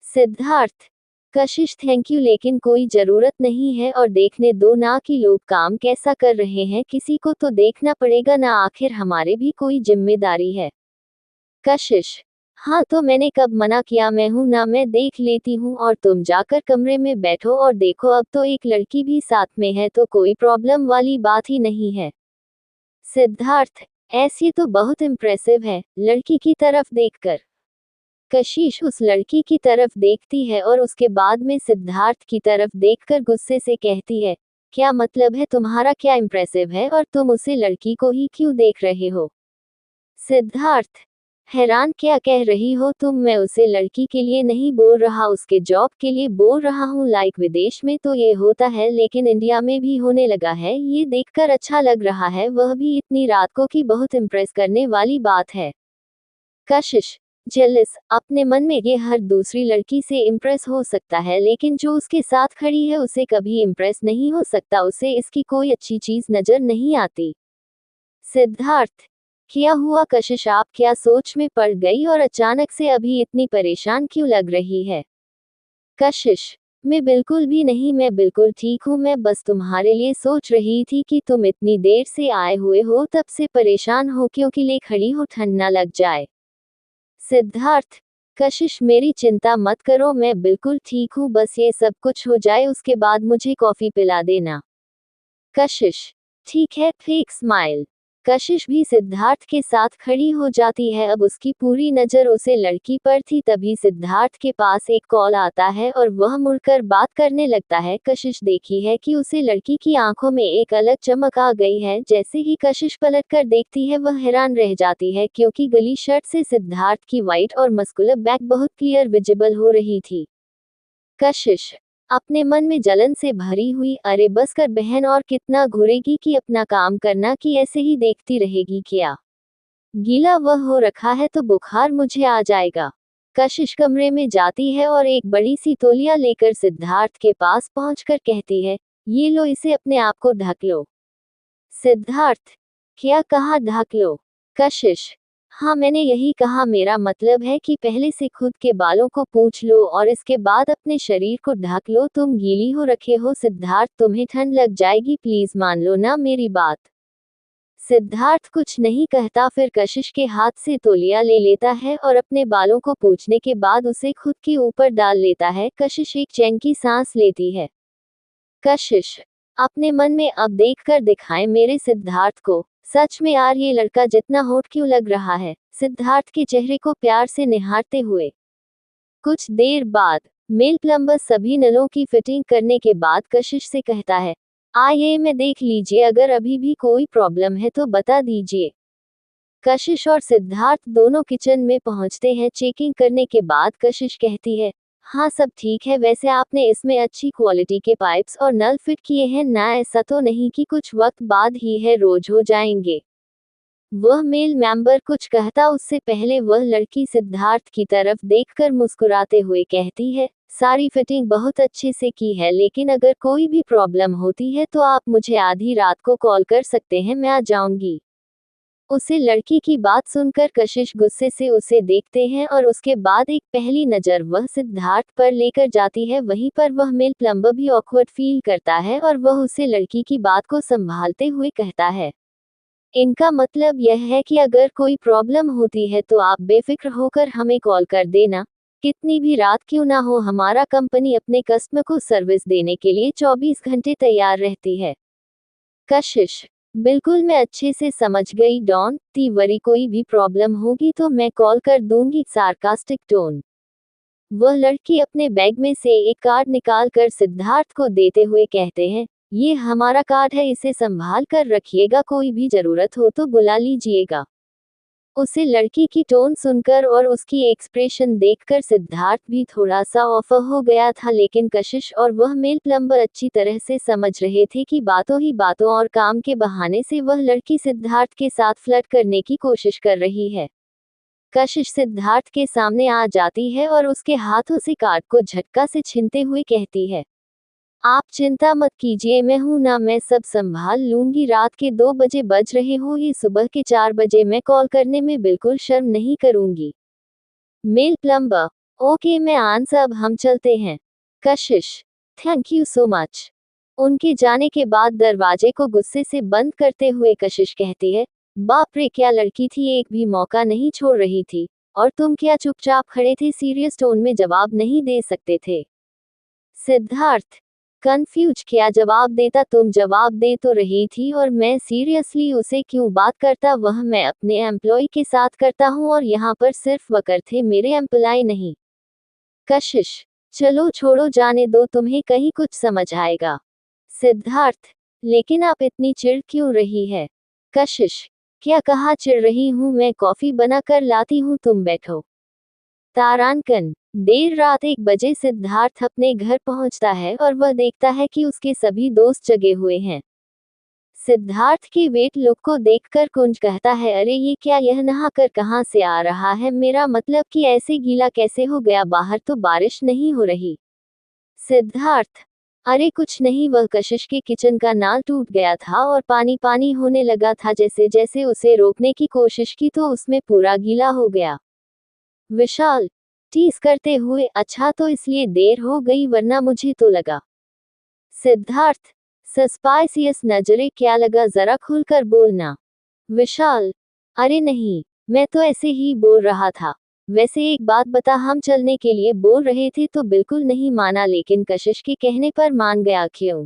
सिद्धार्थ कशिश थैंक यू, लेकिन कोई जरूरत नहीं है, और देखने दो ना कि लोग काम कैसा कर रहे हैं, किसी को तो देखना पड़ेगा ना, आखिर हमारे भी कोई जिम्मेदारी है। कशिश हाँ तो मैंने कब मना किया, मैं हूं ना, मैं देख लेती हूँ, और तुम जाकर कमरे में बैठो और देखो, अब तो एक लड़की भी साथ में है तो कोई प्रॉब्लम वाली बात ही नहीं है। सिद्धार्थ ऐसी तो बहुत इम्प्रेसिव है, लड़की की तरफ देखकर। कशिश उस लड़की की तरफ देखती है और उसके बाद में सिद्धार्थ की तरफ देखकर गुस्से से कहती है, क्या मतलब है तुम्हारा, क्या इम्प्रेसिव है, और तुम उसे लड़की को ही क्यों देख रहे हो। सिद्धार्थ हैरान, क्या कह रही हो तुम, मैं उसे लड़की के लिए नहीं बोल रहा, उसके जॉब के लिए बोल रहा हूँ। लाइक विदेश में तो ये होता है, लेकिन इंडिया में भी होने लगा है, ये देखकर अच्छा लग रहा है, वह भी इतनी रात को, की बहुत इम्प्रेस करने वाली बात है। कशिश जेलस अपने मन में, ये हर दूसरी लड़की से इम्प्रेस हो सकता है, लेकिन जो उसके साथ खड़ी है उसे कभी इम्प्रेस नहीं हो सकता, उसे इसकी कोई अच्छी चीज नजर नहीं आती। सिद्धार्थ क्या हुआ कशिश, आप क्या सोच में पड़ गई और अचानक से अभी इतनी परेशान क्यों लग रही है। कशिश मैं बिल्कुल भी नहीं, मैं बिल्कुल ठीक हूँ, मैं बस तुम्हारे लिए सोच रही थी कि तुम इतनी देर से आए हुए हो, तब से परेशान हो क्योंकि ले खड़ी हो, ठंड ना लग जाए। सिद्धार्थ कशिश मेरी चिंता मत करो, मैं बिल्कुल ठीक हूँ, बस ये सब कुछ हो जाए उसके बाद मुझे कॉफी पिला देना। कशिश ठीक है, फेक स्माइल। कशिश भी सिद्धार्थ के साथ खड़ी हो जाती है, अब उसकी पूरी नजर उसे लड़की पर थी। तभी सिद्धार्थ के पास एक कॉल आता है और वह मुड़कर बात करने लगता है। कशिश देखी है कि उसे लड़की की आंखों में एक अलग चमक आ गई है। जैसे ही कशिश पलटकर देखती है, वह हैरान रह जाती है, क्योंकि गली शर्ट से सिद्धार्थ की वाइट और मस्कुलर बैक बहुत क्लियर विजिबल हो रही थी। कशिश अपने मन में जलन से भरी हुई, अरे बस कर बहन, और कितना घूरेगी कि अपना काम करना, कि ऐसे ही देखती रहेगी क्या। गीला वह हो रखा है तो बुखार मुझे आ जाएगा। कशिश कमरे में जाती है और एक बड़ी सी तौलिया लेकर सिद्धार्थ के पास पहुंचकर कहती है, ये लो, इसे अपने आप को ढक लो। सिद्धार्थ क्या कहा, ढक लो। कशिश हाँ मैंने यही कहा, मेरा मतलब है कि पहले से खुद के बालों को पूछ लो और इसके बाद अपने शरीर को ढक लो, तुम गीली हो रखे हो। सिद्धार्थ तुम्हें ठंड लग जाएगी, प्लीज मान लो ना मेरी बात। सिद्धार्थ कुछ नहीं कहता, फिर कशिश के हाथ से तौलिया ले लेता है और अपने बालों को पूछने के बाद उसे खुद के ऊपर डाल लेता है। कशिश एक चैन की सांस लेती है। कशिश अपने मन में, अब देख कर दिखाएं मेरे सिद्धार्थ को, सच में यार ये लड़का जितना होट क्यों लग रहा है। सिद्धार्थ के चेहरे को प्यार से निहारते हुए। कुछ देर बाद मेल प्लम्बर सभी नलों की फिटिंग करने के बाद कशिश से कहता है, आइए में देख लीजिए, अगर अभी भी कोई प्रॉब्लम है तो बता दीजिए। कशिश और सिद्धार्थ दोनों किचन में पहुंचते हैं। चेकिंग करने के बाद कशिश कहती है, हाँ सब ठीक है, वैसे आपने इसमें अच्छी क्वालिटी के पाइप्स और नल फिट किए हैं ना, ऐसा तो नहीं कि कुछ वक्त बाद ही है, रोज हो जाएंगे। वह मेल मेंबर कुछ कहता उससे पहले वह लड़की सिद्धार्थ की तरफ देखकर मुस्कुराते हुए कहती है, सारी फिटिंग बहुत अच्छे से की है, लेकिन अगर कोई भी प्रॉब्लम होती है तो आप मुझे आधी रात को कॉल कर सकते हैं, मैं आ जाऊंगी। उसे लड़की की बात सुनकर कशिश गुस्से से उसे देखते हैं और उसके बाद एक पहली नज़र वह सिद्धार्थ पर लेकर जाती है। वहीं पर वह मेल प्लम्बर भी ऑकवर्ड फील करता है और वह उसे लड़की की बात को संभालते हुए कहता है, इनका मतलब यह है कि अगर कोई प्रॉब्लम होती है तो आप बेफिक्र होकर हमें कॉल कर देना, कितनी भी रात क्यों ना हो। हमारा कंपनी अपने कस्टमर को सर्विस देने के लिए 24 घंटे तैयार रहती है। कशिश: बिल्कुल, मैं अच्छे से समझ गई डॉन, ती वरी कोई भी प्रॉब्लम होगी तो मैं कॉल कर दूंगी। Sarcastic tone. वह लड़की अपने बैग में से एक कार्ड निकाल कर सिद्धार्थ को देते हुए कहते हैं, ये हमारा कार्ड है, इसे संभाल कर रखिएगा, कोई भी जरूरत हो तो बुला लीजिएगा। उसे लड़की की टोन सुनकर और उसकी एक्सप्रेशन देखकर सिद्धार्थ भी थोड़ा सा ऑफ हो गया था, लेकिन कशिश और वह मेल प्लम्बर अच्छी तरह से समझ रहे थे कि बातों ही बातों और काम के बहाने से वह लड़की सिद्धार्थ के साथ फ्लर्ट करने की कोशिश कर रही है। कशिश सिद्धार्थ के सामने आ जाती है और उसके हाथों से कार्ड को झटका से छीनते हुए कहती है, आप चिंता मत कीजिए, मैं हूं ना, मैं सब संभाल लूंगी। रात के 2 बजे बज रहे हो, ये सुबह के 4 बजे मैं कॉल करने में बिल्कुल शर्म नहीं करूंगी। मेल प्लम्बर: ओके मैं आंसर, अब हम चलते हैं। कशिश: थैंक यू सो मच। उनके जाने के बाद दरवाजे को गुस्से से बंद करते हुए कशिश कहती है, बाप रे क्या लड़की थी, एक भी मौका नहीं छोड़ रही थी। और तुम क्या चुपचाप खड़े थे, सीरियस टोन में जवाब नहीं दे सकते थे? सिद्धार्थ: कंफ्यूज, क्या जवाब देता, तुम जवाब दे तो रही थी और मैं सीरियसली उसे क्यों बात करता, वह मैं अपने एम्प्लॉय के साथ करता हूँ और यहाँ पर सिर्फ वर्कर थे, मेरे एम्प्लॉय नहीं। कशिश: चलो छोड़ो, जाने दो, तुम्हें कहीं कुछ समझ आएगा। सिद्धार्थ: लेकिन आप इतनी चिढ़ क्यों रही है? कशिश: क्या कहा चिढ़ रही हूँ, मैं कॉफी बना कर लाती हूँ, तुम बैठो। तारांकन: देर रात 1 बजे सिद्धार्थ अपने घर पहुंचता है और वह देखता है कि उसके सभी दोस्त जगे हुए हैं। सिद्धार्थ की वेट लुक को देखकर कुंज कहता है, अरे ये क्या, यह नहाकर कहाँ से आ रहा है, मेरा मतलब कि ऐसे गीला कैसे हो गया, बाहर तो बारिश नहीं हो रही। सिद्धार्थ: अरे कुछ नहीं, वह कशिश के किचन का नल टूट गया था और पानी पानी होने लगा था, जैसे जैसे उसे रोकने की कोशिश की तो उसमें पूरा गीला हो गया। विशाल टीज करते हुए, अच्छा तो इसलिए देर हो गई, वरना मुझे तो लगा। सिद्धार्थ सस्पाइसियस नजरे, क्या लगा, जरा खुलकर बोलना। विशाल: अरे नहीं, मैं तो ऐसे ही बोल रहा था। वैसे एक बात बता, हम चलने के लिए बोल रहे थे तो बिल्कुल नहीं माना, लेकिन कशिश के कहने पर मान गया, क्यों?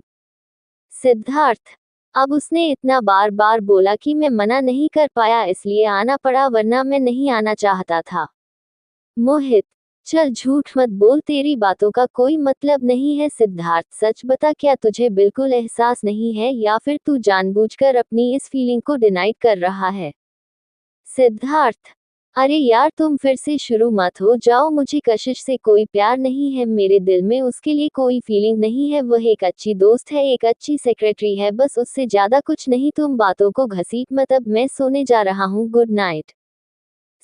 सिद्धार्थ: अब उसने इतना बार बार बोला कि मैं मना नहीं कर पाया, इसलिए आना पड़ा, वरना मैं नहीं आना चाहता था। मोहित: चल झूठ मत बोल, तेरी बातों का कोई मतलब नहीं है। सिद्धार्थ: सच बता, क्या तुझे बिल्कुल एहसास नहीं है या फिर तू जानबूझकर अपनी इस फीलिंग को डिनाई कर रहा है? सिद्धार्थ: अरे यार तुम फिर से शुरू मत हो जाओ, मुझे कशिश से कोई प्यार नहीं है, मेरे दिल में उसके लिए कोई फीलिंग नहीं है, वह एक अच्छी दोस्त है, एक अच्छी सेक्रेटरी है, बस उससे ज्यादा कुछ नहीं। तुम बातों को घसीट मत, अब मैं सोने जा रहा हूँ, गुड नाइट।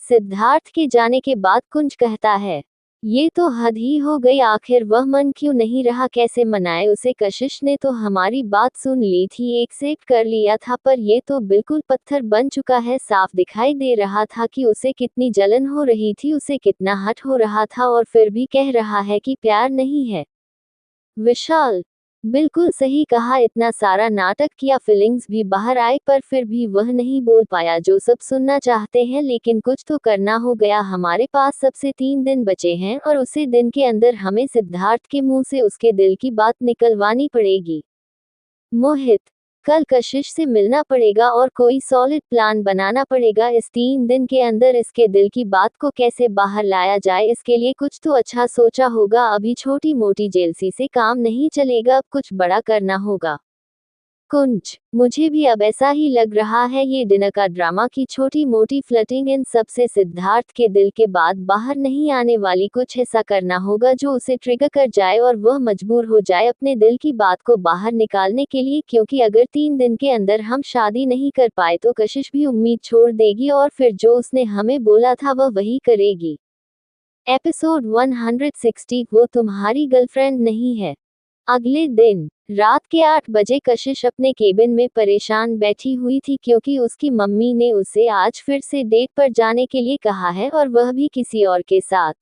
सिद्धार्थ के जाने के बाद कुंज कहता है, ये तो हद ही हो गई, आखिर वह मन क्यों नहीं रहा, कैसे मनाए उसे, कशिश ने तो हमारी बात सुन ली थी, एक्सेप्ट कर लिया था, पर ये तो बिल्कुल पत्थर बन चुका है, साफ दिखाई दे रहा था कि उसे कितनी जलन हो रही थी, उसे कितना हट हो रहा था, और फिर भी कह रहा है कि प्यार नहीं है। विशाल: बिल्कुल सही कहा, इतना सारा नाटक किया, फीलिंग्स भी बाहर आए, पर फिर भी वह नहीं बोल पाया जो सब सुनना चाहते हैं, लेकिन कुछ तो करना हो गया, हमारे पास सबसे 3 दिन बचे हैं और उसी दिन के अंदर हमें सिद्धार्थ के मुंह से उसके दिल की बात निकलवानी पड़ेगी। मोहित: कल कशिश से मिलना पड़ेगा और कोई सॉलिड प्लान बनाना पड़ेगा, इस 3 दिन के अंदर इसके दिल की बात को कैसे बाहर लाया जाए, इसके लिए कुछ तो अच्छा सोचा होगा, अभी छोटी मोटी जेलसी से काम नहीं चलेगा, अब कुछ बड़ा करना होगा। कुंज: मुझे भी अब ऐसा ही लग रहा है, ये डिनर का ड्रामा की छोटी मोटी फ्लर्टिंग, इन सब से सिद्धार्थ के दिल के बाद बाहर नहीं आने वाली, कुछ ऐसा करना होगा जो उसे ट्रिगर कर जाए और वह मजबूर हो जाए अपने दिल की बात को बाहर निकालने के लिए, क्योंकि अगर 3 दिन के अंदर हम शादी नहीं कर पाए तो कशिश भी उम्मीद छोड़ देगी और फिर जो उसने हमें बोला था वह वही करेगी। एपिसोड 160, वो तुम्हारी गर्लफ्रेंड नहीं है। अगले दिन रात के 8 बजे कशिश अपने केबिन में परेशान बैठी हुई थी, क्योंकि उसकी मम्मी ने उसे आज फिर से डेट पर जाने के लिए कहा है और वह भी किसी और के साथ।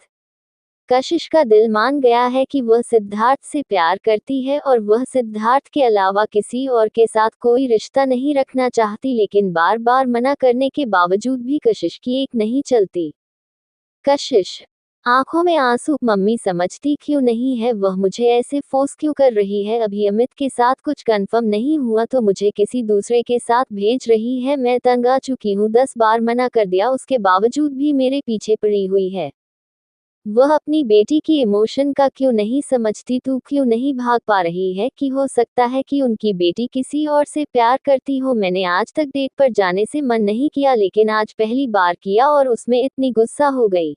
कशिश का दिल मान गया है कि वह सिद्धार्थ से प्यार करती है और वह सिद्धार्थ के अलावा किसी और के साथ कोई रिश्ता नहीं रखना चाहती, लेकिन बार बार मना करने के बावजूद भी कशिश की एक नहीं चलती। कशिश आंखों में आंसू, मम्मी समझती क्यों नहीं है, वह मुझे ऐसे फोर्स क्यों कर रही है, अभी अमित के साथ कुछ कंफर्म नहीं हुआ तो मुझे किसी दूसरे के साथ भेज रही है, मैं तंग आ चुकी हूँ, 10 बार मना कर दिया उसके बावजूद भी मेरे पीछे पड़ी हुई है। वह अपनी बेटी की इमोशन का क्यों नहीं समझती, तू क्यों नहीं भाग पा रही है, कि हो सकता है कि उनकी बेटी किसी और से प्यार करती हो। मैंने आज तक डेट पर जाने से मन नहीं किया, लेकिन आज पहली बार किया और उसमें इतनी गुस्सा हो गई।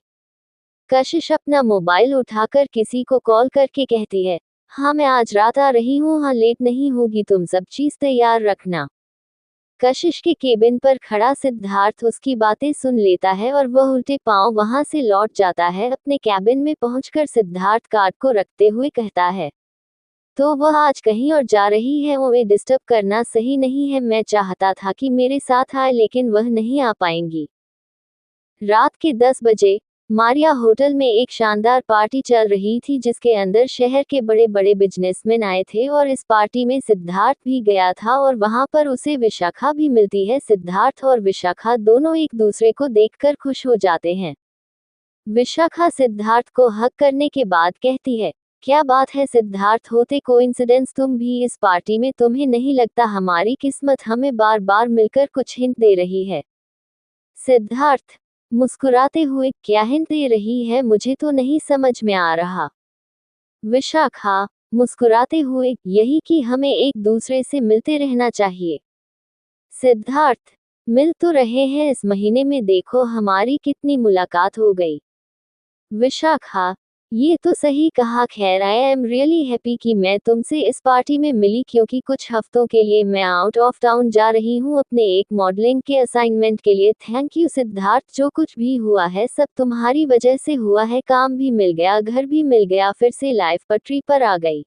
कशिश अपना मोबाइल उठाकर किसी को कॉल करके कहती है, हाँ मैं आज रात आ रही हूँ, हाँ लेट नहीं होगी, तुम सब चीज तैयार रखना। कशिश के केबिन पर खड़ा सिद्धार्थ उसकी बातें सुन लेता है और वह उल्टे पांव वहां से लौट जाता है। अपने कैबिन में पहुंचकर सिद्धार्थ कार्ड को रखते हुए कहता है, तो वह आज कहीं और जा रही है, उन्हें डिस्टर्ब करना सही नहीं है, मैं चाहता था कि मेरे साथ आए लेकिन वह नहीं आ पाएंगी। रात के 10 बजे मारिया होटल में एक शानदार पार्टी चल रही थी जिसके अंदर शहर के बड़े बड़े बिजनेसमैन आए थे और इस पार्टी में सिद्धार्थ भी गया था और वहां पर उसे विशाखा भी मिलती है। सिद्धार्थ और विशाखा दोनों एक दूसरे को देखकर खुश हो जाते हैं। विशाखा सिद्धार्थ को हक करने के बाद कहती है, क्या बात है सिद्धार्थ, होते कोइंसिडेंस तुम भी इस पार्टी में, तुम्हें नहीं लगता हमारी किस्मत हमें बार बार मिलकर कुछ हिंट दे रही है। सिद्धार्थ मुस्कुराते हुए, क्या हिंट दे रही है, मुझे तो नहीं समझ में आ रहा। विशाखा मुस्कुराते हुए, यही कि हमें एक दूसरे से मिलते रहना चाहिए। सिद्धार्थ मिल तो रहे हैं इस महीने में, देखो हमारी कितनी मुलाकात हो गई। विशाखा ये तो सही कहा, खैर आई एम रियली हैप्पी कि मैं तुमसे इस पार्टी में मिली, क्योंकि कुछ हफ्तों के लिए मैं आउट ऑफ टाउन जा रही हूँ अपने एक मॉडलिंग के असाइनमेंट के लिए। थैंक यू सिद्धार्थ, जो कुछ भी हुआ है सब तुम्हारी वजह से हुआ है, काम भी मिल गया, घर भी मिल गया, फिर से लाइफ पटरी पर आ गई।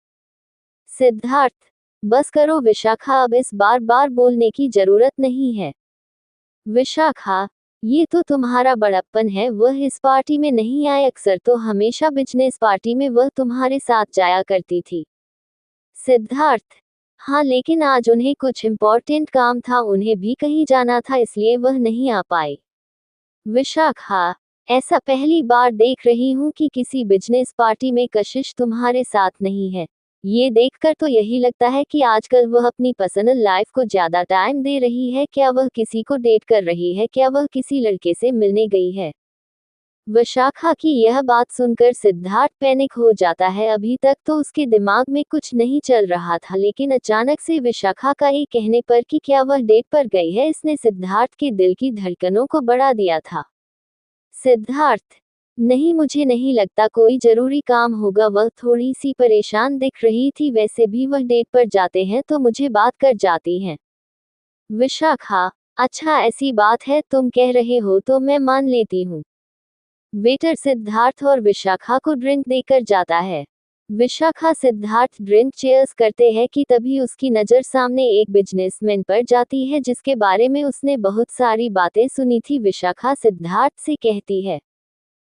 सिद्धार्थ बस करो विशाखा, अब इस बार बार बोलने की जरूरत नहीं है। विशाखा ये तो तुम्हारा बड़प्पन है, वह इस पार्टी में नहीं आए, अक्सर तो हमेशा बिजनेस पार्टी में वह तुम्हारे साथ जाया करती थी। सिद्धार्थ हाँ लेकिन आज उन्हें कुछ इम्पोर्टेंट काम था, उन्हें भी कहीं जाना था, इसलिए वह नहीं आ पाई। विशाखा ऐसा पहली बार देख रही हूँ कि किसी बिजनेस पार्टी में कशिश तुम्हारे साथ नहीं है। ये देखकर तो यही लगता है कि आजकल वह अपनी पर्सनल लाइफ को ज्यादा टाइम दे रही है। क्या वह किसी को डेट कर रही है, क्या वह किसी लड़के से मिलने गई है? विशाखा की यह बात सुनकर सिद्धार्थ पैनिक हो जाता है। अभी तक तो उसके दिमाग में कुछ नहीं चल रहा था, लेकिन अचानक से विशाखा का ये कहने पर कि क्या वह डेट पर गई है, इसने सिद्धार्थ के दिल की धड़कनों को बढ़ा दिया था। सिद्धार्थ नहीं, मुझे नहीं लगता, कोई जरूरी काम होगा, वह थोड़ी सी परेशान दिख रही थी, वैसे भी वह डेट पर जाते हैं तो मुझे बात कर जाती हैं। विशाखा अच्छा ऐसी बात है, तुम कह रहे हो तो मैं मान लेती हूँ। वेटर सिद्धार्थ और विशाखा को ड्रिंक देकर जाता है। विशाखा सिद्धार्थ ड्रिंक चेयर्स करते हैं कि तभी उसकी नज़र सामने एक बिजनेसमैन पर जाती है जिसके बारे में उसने बहुत सारी बातें सुनी थी। विशाखा सिद्धार्थ से कहती है,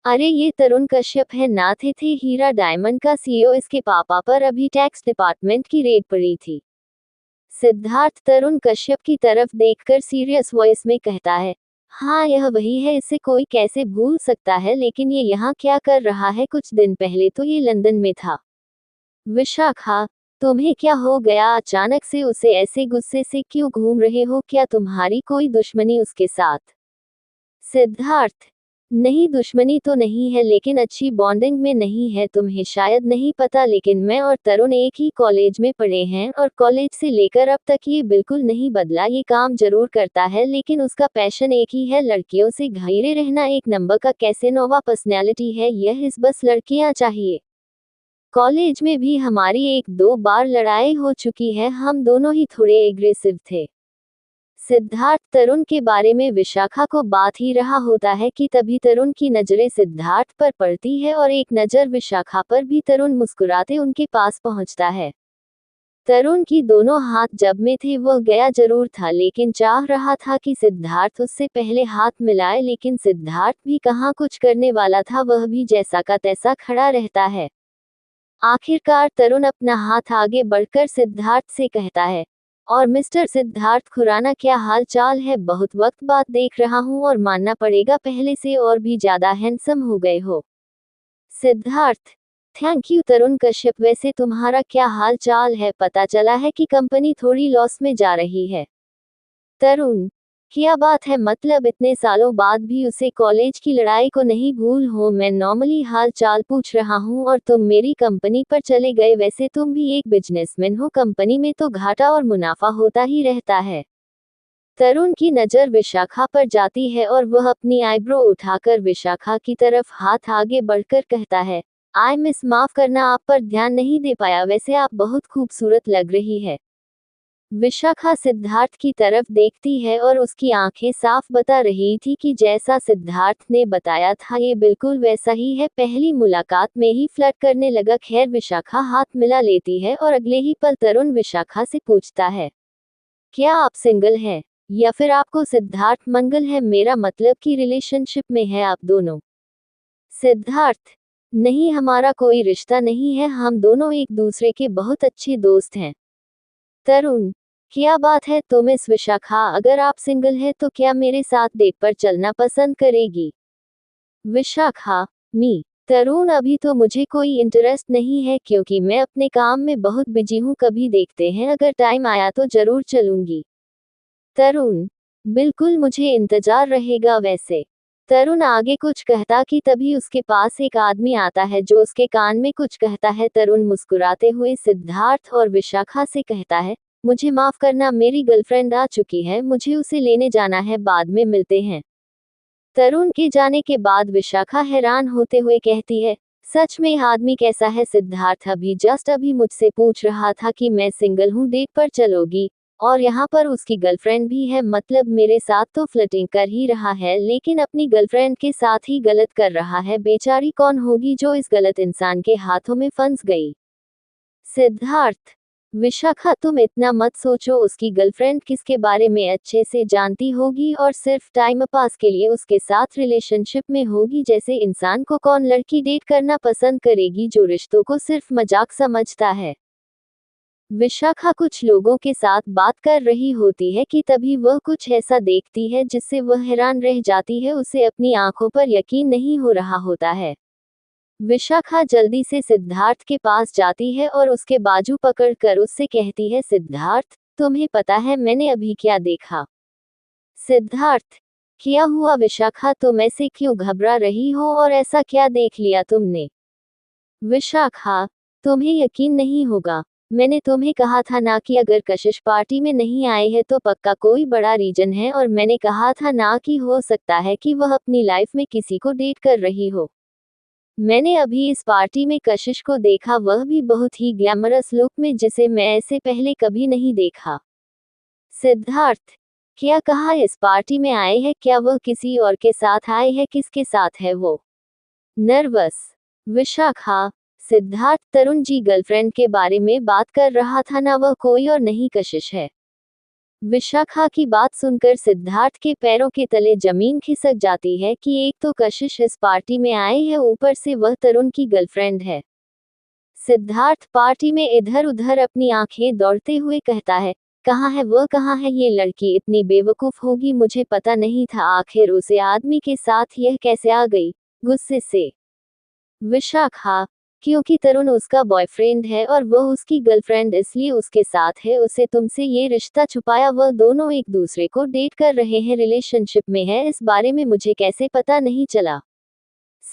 अरे ये तरुण कश्यप है, ना थे हीरा डायमंड का सीईओ, इसके पापा पर अभी टैक्स डिपार्टमेंट की रेड पड़ी थी। सिद्धार्थ तरुण कश्यप की तरफ देखकर सीरियस वॉइस में कहता है, हाँ यह वही है, इसे कोई कैसे भूल सकता है, लेकिन ये यहाँ क्या कर रहा है, कुछ दिन पहले तो ये लंदन में था। विशाखा तुम्हें क्या हो गया, अचानक से उसे ऐसे गुस्से से क्यों घूम रहे हो, क्या तुम्हारी कोई दुश्मनी उसके साथ? सिद्धार्थ नहीं, दुश्मनी तो नहीं है, लेकिन अच्छी बॉन्डिंग में नहीं है। तुम्हें शायद नहीं पता, लेकिन मैं और तरुण एक ही कॉलेज में पढ़े हैं और कॉलेज से लेकर अब तक ये बिल्कुल नहीं बदला। ये काम जरूर करता है लेकिन उसका पैशन एक ही है, लड़कियों से घिरे रहना, एक नंबर का कैसेनोवा पर्सनैलिटी है यह, इस बस लड़कियां चाहिए। कॉलेज में भी हमारी 1-2 बार लड़ाई हो चुकी है, हम दोनों ही थोड़े एग्रेसिव थे। सिद्धार्थ तरुण के बारे में विशाखा को बात ही रहा होता है कि तभी तरुण की नजरें सिद्धार्थ पर पड़ती है और एक नज़र विशाखा पर भी। तरुण मुस्कुराते उनके पास पहुंचता है। तरुण की दोनों हाथ जब में थे वह गया जरूर था, लेकिन चाह रहा था कि सिद्धार्थ उससे पहले हाथ मिलाए, लेकिन सिद्धार्थ भी कहाँ कुछ करने वाला था, वह भी जैसा का तैसा खड़ा रहता है। आखिरकार तरुण अपना हाथ आगे बढ़कर सिद्धार्थ से कहता है, और मिस्टर सिद्धार्थ खुराना, क्या हाल चाल है? बहुत वक्त बाद देख रहा हूँ और मानना पड़ेगा पहले से और भी ज्यादा हैंडसम हो गए हो। सिद्धार्थ: थैंक यू तरुण कश्यप, वैसे तुम्हारा क्या हाल चाल है? पता चला है कि कंपनी थोड़ी लॉस में जा रही है। तरुण: क्या बात है, मतलब इतने सालों बाद भी उसे कॉलेज की लड़ाई को नहीं भूल हो? मैं नॉर्मली हाल चाल पूछ रहा हूँ और तुम मेरी कंपनी पर चले गए। वैसे तुम भी एक बिजनेसमैन हो, कंपनी में तो घाटा और मुनाफा होता ही रहता है। तरुण की नज़र विशाखा पर जाती है और वह अपनी आईब्रो उठाकर विशाखा की तरफ हाथ आगे बढ़कर कहता है, आई मिस, माफ करना, आप पर ध्यान नहीं दे पाया, वैसे आप बहुत खूबसूरत लग रही है। विशाखा सिद्धार्थ की तरफ देखती है और उसकी आंखें साफ बता रही थी कि जैसा सिद्धार्थ ने बताया था ये बिल्कुल वैसा ही है, पहली मुलाकात में ही फ्लर्ट करने लगा। खैर, विशाखा हाथ मिला लेती है और अगले ही पल तरुण विशाखा से पूछता है, क्या आप सिंगल हैं या फिर आपको सिद्धार्थ मंगल है? मेरा मतलब कि रिलेशनशिप में है आप दोनों। सिद्धार्थ: नहीं, हमारा कोई रिश्ता नहीं है, हम दोनों एक दूसरे के बहुत अच्छे दोस्त हैं। तरुण: क्या बात है, तो मिस विशाखा, अगर आप सिंगल है तो क्या मेरे साथ डेट पर चलना पसंद करेगी? विशाखा: मी तरुण: अभी तो मुझे कोई इंटरेस्ट नहीं है क्योंकि मैं अपने काम में बहुत बिजी हूँ, कभी देखते हैं, अगर टाइम आया तो जरूर चलूंगी। तरुण: बिल्कुल, मुझे इंतजार रहेगा। वैसे तरुण आगे कुछ कहता कि तभी उसके पास एक आदमी आता है जो उसके कान में कुछ कहता है। तरुण मुस्कुराते हुए सिद्धार्थ और विशाखा से कहता है, मुझे माफ करना, मेरी गर्लफ्रेंड आ चुकी है, मुझे उसे लेने जाना है, बाद में मिलते हैं। तरुण के जाने के बाद विशाखा हैरान होते हुए कहती है, सच में आदमी कैसा है? सिद्धार्थ अभी मुझसे पूछ रहा था कि मैं सिंगल हूँ, डेट पर चलोगी? और यहाँ पर उसकी गर्लफ्रेंड भी है, मतलब मेरे साथ तो फ्लर्टिंग कर ही रहा है, लेकिन अपनी गर्लफ्रेंड के साथ ही गलत कर रहा है। बेचारी कौन होगी जो इस गलत इंसान के हाथों में फंस गई। सिद्धार्थ: विशाखा, तुम इतना मत सोचो, उसकी गर्लफ्रेंड किसके बारे में अच्छे से जानती होगी और सिर्फ टाइम पास के लिए उसके साथ रिलेशनशिप में होगी। जैसे इंसान को कौन लड़की डेट करना पसंद करेगी जो रिश्तों को सिर्फ मजाक समझता है। विशाखा कुछ लोगों के साथ बात कर रही होती है कि तभी वह कुछ ऐसा देखती है जिससे वह हैरान रह जाती है, उसे अपनी आंखों पर यकीन नहीं हो रहा होता है। विशाखा जल्दी से सिद्धार्थ के पास जाती है और उसके बाजू पकड़कर उससे कहती है, सिद्धार्थ, तुम्हें पता है मैंने अभी क्या देखा? सिद्धार्थ: क्या हुआ विशाखा, तुम ऐसे क्यों घबरा रही हो और ऐसा क्या देख लिया तुमने? विशाखा: तुम्हें यकीन नहीं होगा, मैंने तुम्हें कहा था ना कि अगर कशिश पार्टी में नहीं आए हैं तो पक्का कोई बड़ा रीजन है, और मैंने कहा था ना कि हो सकता है कि वह अपनी लाइफ में किसी को डेट कर रही हो। मैंने अभी इस पार्टी में कशिश को देखा, वह भी बहुत ही ग्लैमरस लुक में, जिसे मैं ऐसे पहले कभी नहीं देखा। सिद्धार्थ: क्या कहा, इस पार्टी में आए हैं? क्या वह किसी और के साथ आए हैं? किसके साथ है वो? नर्वस विशाखा: सिद्धार्थ, तरुण जी गर्लफ्रेंड के बारे में बात कर रहा था ना, वह कोई और नहीं कशिश है। विशाखा की बात सुनकर सिद्धार्थ के पैरों के तले जमीन खिसक जाती है कि एक तो कशिश इस पार्टी में आए हैं, ऊपर से वह तरुण की गर्लफ्रेंड है। सिद्धार्थ पार्टी में इधर उधर अपनी आंखें दौड़ते हुए कहता है, कहाँ है वह, कहाँ है ये लड़की? इतनी बेवकूफ होगी, मुझे पता नहीं था, आखिर उसे आदमी के साथ यह कैसे आ गई? गुस्से से विशाखा: क्योंकि तरुण उसका बॉयफ्रेंड है और वह उसकी गर्लफ्रेंड, इसलिए उसके साथ है, उसे तुमसे ये रिश्ता छुपाया। वह दोनों एक दूसरे को डेट कर रहे हैं, रिलेशनशिप में है, इस बारे में मुझे कैसे पता नहीं चला?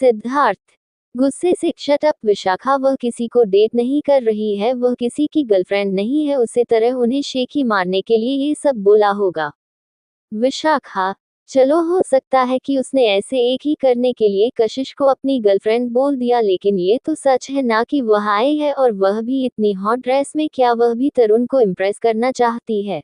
सिद्धार्थ गुस्से से: शट अप विशाखा, वह किसी को डेट नहीं कर रही है, वह किसी की गर्लफ्रेंड नहीं है, उसे तरह उन्हें शेखी मारने के लिए ये सब बोला होगा। विशाखा: चलो, हो सकता है कि उसने ऐसे एक ही करने के लिए कशिश को अपनी गर्लफ्रेंड बोल दिया, लेकिन ये तो सच है ना कि वह आई है और वह भी इतनी हॉट ड्रेस में, क्या वह भी तरुण को इम्प्रेस करना चाहती है?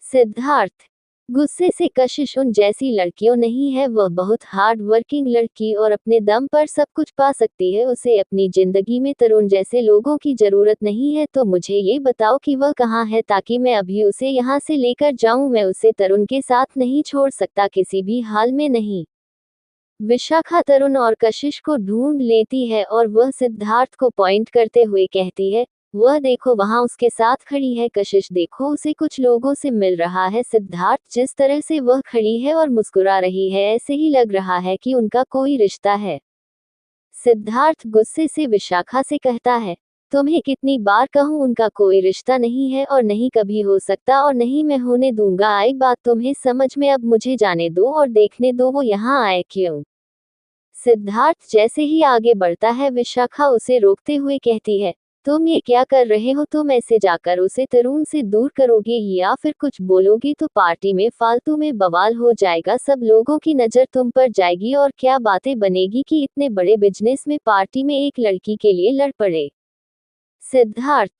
सिद्धार्थ गुस्से से कशिश उन जैसी लड़कियों नहीं है, वह बहुत हार्ड वर्किंग लड़की और अपने दम पर सब कुछ पा सकती है। उसे अपनी जिंदगी में तरुण जैसे लोगों की जरूरत नहीं है। तो मुझे ये बताओ कि वह कहाँ है ताकि मैं अभी उसे यहाँ से लेकर जाऊं। मैं उसे तरुण के साथ नहीं छोड़ सकता, किसी भी हाल में नहीं। विशाखा तरुण और कशिश को ढूंढ लेती है और वह सिद्धार्थ को पॉइंट करते हुए कहती है, वह देखो वहां उसके साथ खड़ी है। कशिश देखो, उसे कुछ लोगों से मिल रहा है। सिद्धार्थ, जिस तरह से वह खड़ी है और मुस्कुरा रही है, ऐसे ही लग रहा है कि उनका कोई रिश्ता है। सिद्धार्थ गुस्से से विशाखा से कहता है, तुम्हें कितनी बार कहूं, उनका कोई रिश्ता नहीं है और नहीं कभी हो सकता और नहीं मैं होने दूंगा। एक बात तुम्हें समझ में, अब मुझे जाने दो और देखने दो वो यहाँ आए क्यों। सिद्धार्थ जैसे ही आगे बढ़ता है, विशाखा उसे रोकते हुए कहती है, तुम ये क्या कर रहे हो। तुम ऐसे जाकर उसे तरुण से दूर करोगे या फिर कुछ बोलोगे तो पार्टी में फालतू में बवाल हो जाएगा। सब लोगों की नजर तुम पर जाएगी और क्या बातें बनेगी कि इतने बड़े बिजनेस में पार्टी में एक लड़की के लिए लड़ पड़े। सिद्धार्थ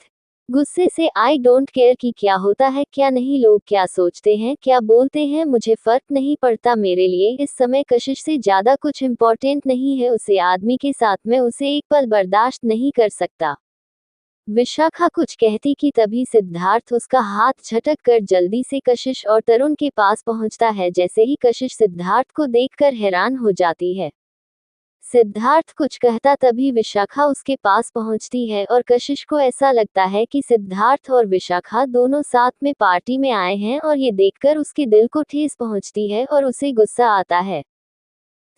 गुस्से से, आई डोंट केयर कि क्या होता है क्या नहीं, लोग क्या सोचते हैं क्या बोलते हैं, मुझे फर्क नहीं पड़ता। मेरे लिए इस समय कशिश से ज्यादा कुछ इम्पोर्टेंट नहीं है। उसे आदमी के साथ मैं उसे एक पल बर्दाश्त नहीं कर सकता। विशाखा कुछ कहती कि तभी सिद्धार्थ उसका हाथ झटक कर जल्दी से कशिश और तरुण के पास पहुंचता है। जैसे ही कशिश सिद्धार्थ को देखकर हैरान हो जाती है। सिद्धार्थ कुछ कहता तभी विशाखा उसके पास पहुंचती है और कशिश को ऐसा लगता है कि सिद्धार्थ और विशाखा दोनों साथ में पार्टी में आए हैं और ये देखकर उसके दिल को ठेस पहुंचती है और उसे गुस्सा आता है।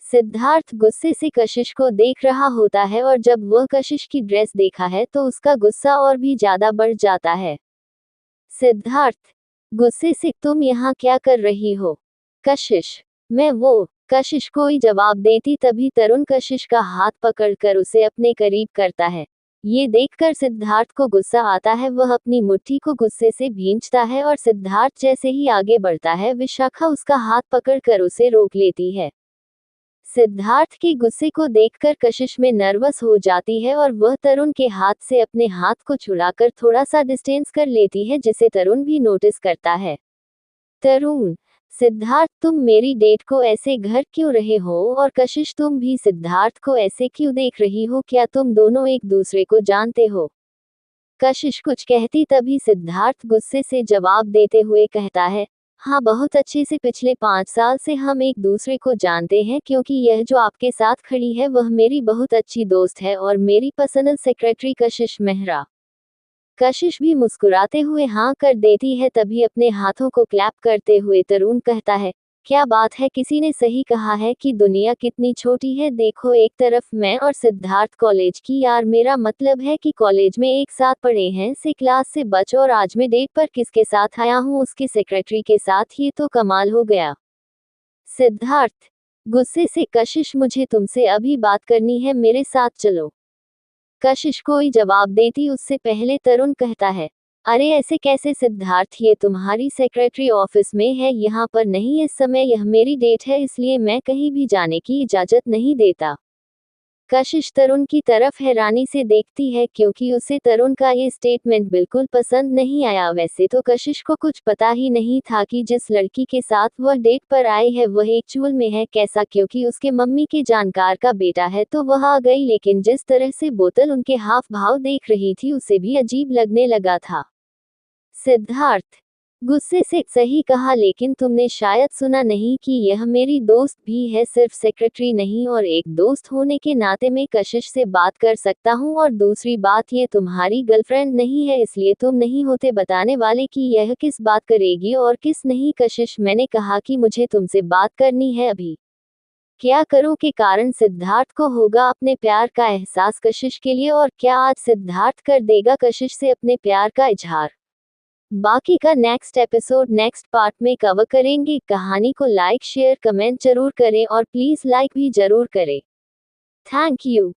सिद्धार्थ गुस्से से कशिश को देख रहा होता है और जब वह कशिश की ड्रेस देखा है तो उसका गुस्सा और भी ज्यादा बढ़ जाता है। सिद्धार्थ गुस्से से, तुम यहाँ क्या कर रही हो। कशिश, मैं वो। कशिश कोई जवाब देती तभी तरुण कशिश का हाथ पकड़कर उसे अपने करीब करता है। ये देखकर सिद्धार्थ को गुस्सा आता है, वह अपनी मुट्ठी को गुस्से से भींचता है और सिद्धार्थ जैसे ही आगे बढ़ता है, विशाखा उसका हाथ पकड़कर उसे रोक लेती है। सिद्धार्थ के गुस्से को देखकर कशिश में नर्वस हो जाती है और वह तरुण के हाथ से अपने हाथ को छुड़ाकर थोड़ा सा डिस्टेंस कर लेती है, जिसे तरुण भी नोटिस करता है। तरुण, सिद्धार्थ, तुम मेरी डेट को ऐसे घर क्यों रहे हो, और कशिश तुम भी सिद्धार्थ को ऐसे क्यों देख रही हो, क्या तुम दोनों एक दूसरे को जानते हो। कशिश कुछ कहती तभी सिद्धार्थ गुस्से से जवाब देते हुए कहता है, हाँ बहुत अच्छे से, पिछले 5 साल से हम एक दूसरे को जानते हैं, क्योंकि यह जो आपके साथ खड़ी है वह मेरी बहुत अच्छी दोस्त है और मेरी पर्सनल सेक्रेटरी कशिश मेहरा। कशिश भी मुस्कुराते हुए हाँ कर देती है। तभी अपने हाथों को क्लैप करते हुए तरुण कहता है, क्या बात है, किसी ने सही कहा है कि दुनिया कितनी छोटी है। देखो, एक तरफ मैं और सिद्धार्थ कॉलेज की यार, मेरा मतलब है कि कॉलेज में एक साथ पढ़े हैं, से क्लास से बच, और आज मैं डेट पर किसके साथ आया हूँ, उसके सेक्रेटरी के साथ। ये तो कमाल हो गया। सिद्धार्थ गुस्से से, कशिश मुझे तुमसे अभी बात करनी है, मेरे साथ चलो। कशिश कोई जवाब देती उससे पहले तरुण कहता है, अरे ऐसे कैसे सिद्धार्थ, ये तुम्हारी सेक्रेटरी ऑफिस में है, यहाँ पर नहीं इस समय, यह मेरी डेट है, इसलिए मैं कहीं भी जाने की इजाजत नहीं देता। कशिश तरुण की तरफ हैरानी से देखती है, क्योंकि उसे तरुण का ये स्टेटमेंट बिल्कुल पसंद नहीं आया। वैसे तो कशिश को कुछ पता ही नहीं था कि जिस लड़की के साथ वह डेट पर आई है वह एक्चुअल में है कैसा, क्योंकि उसके मम्मी के जानकार का बेटा है तो वह आ गई, लेकिन जिस तरह से बोतल उनके हाव भाव देख रही थी उसे भी अजीब लगने लगा था। सिद्धार्थ गुस्से से, सही कहा, लेकिन तुमने शायद सुना नहीं कि यह मेरी दोस्त भी है, सिर्फ सेक्रेटरी नहीं, और एक दोस्त होने के नाते मैं कशिश से बात कर सकता हूँ। और दूसरी बात, ये तुम्हारी गर्लफ्रेंड नहीं है, इसलिए तुम नहीं होते बताने वाले कि यह किस बात करेगी और किस नहीं। कशिश, मैंने कहा कि मुझे तुमसे बात करनी है अभी। क्या करूं के कारण सिद्धार्थ को होगा अपने प्यार का एहसास कशिश के लिए, और क्या आज सिद्धार्थ कर देगा कशिश से अपने प्यार का इजहार। बाकी का नेक्स्ट एपिसोड नेक्स्ट पार्ट में कवर करेंगे। कहानी को लाइक शेयर कमेंट जरूर करें और प्लीज लाइक भी जरूर करें। Thank you.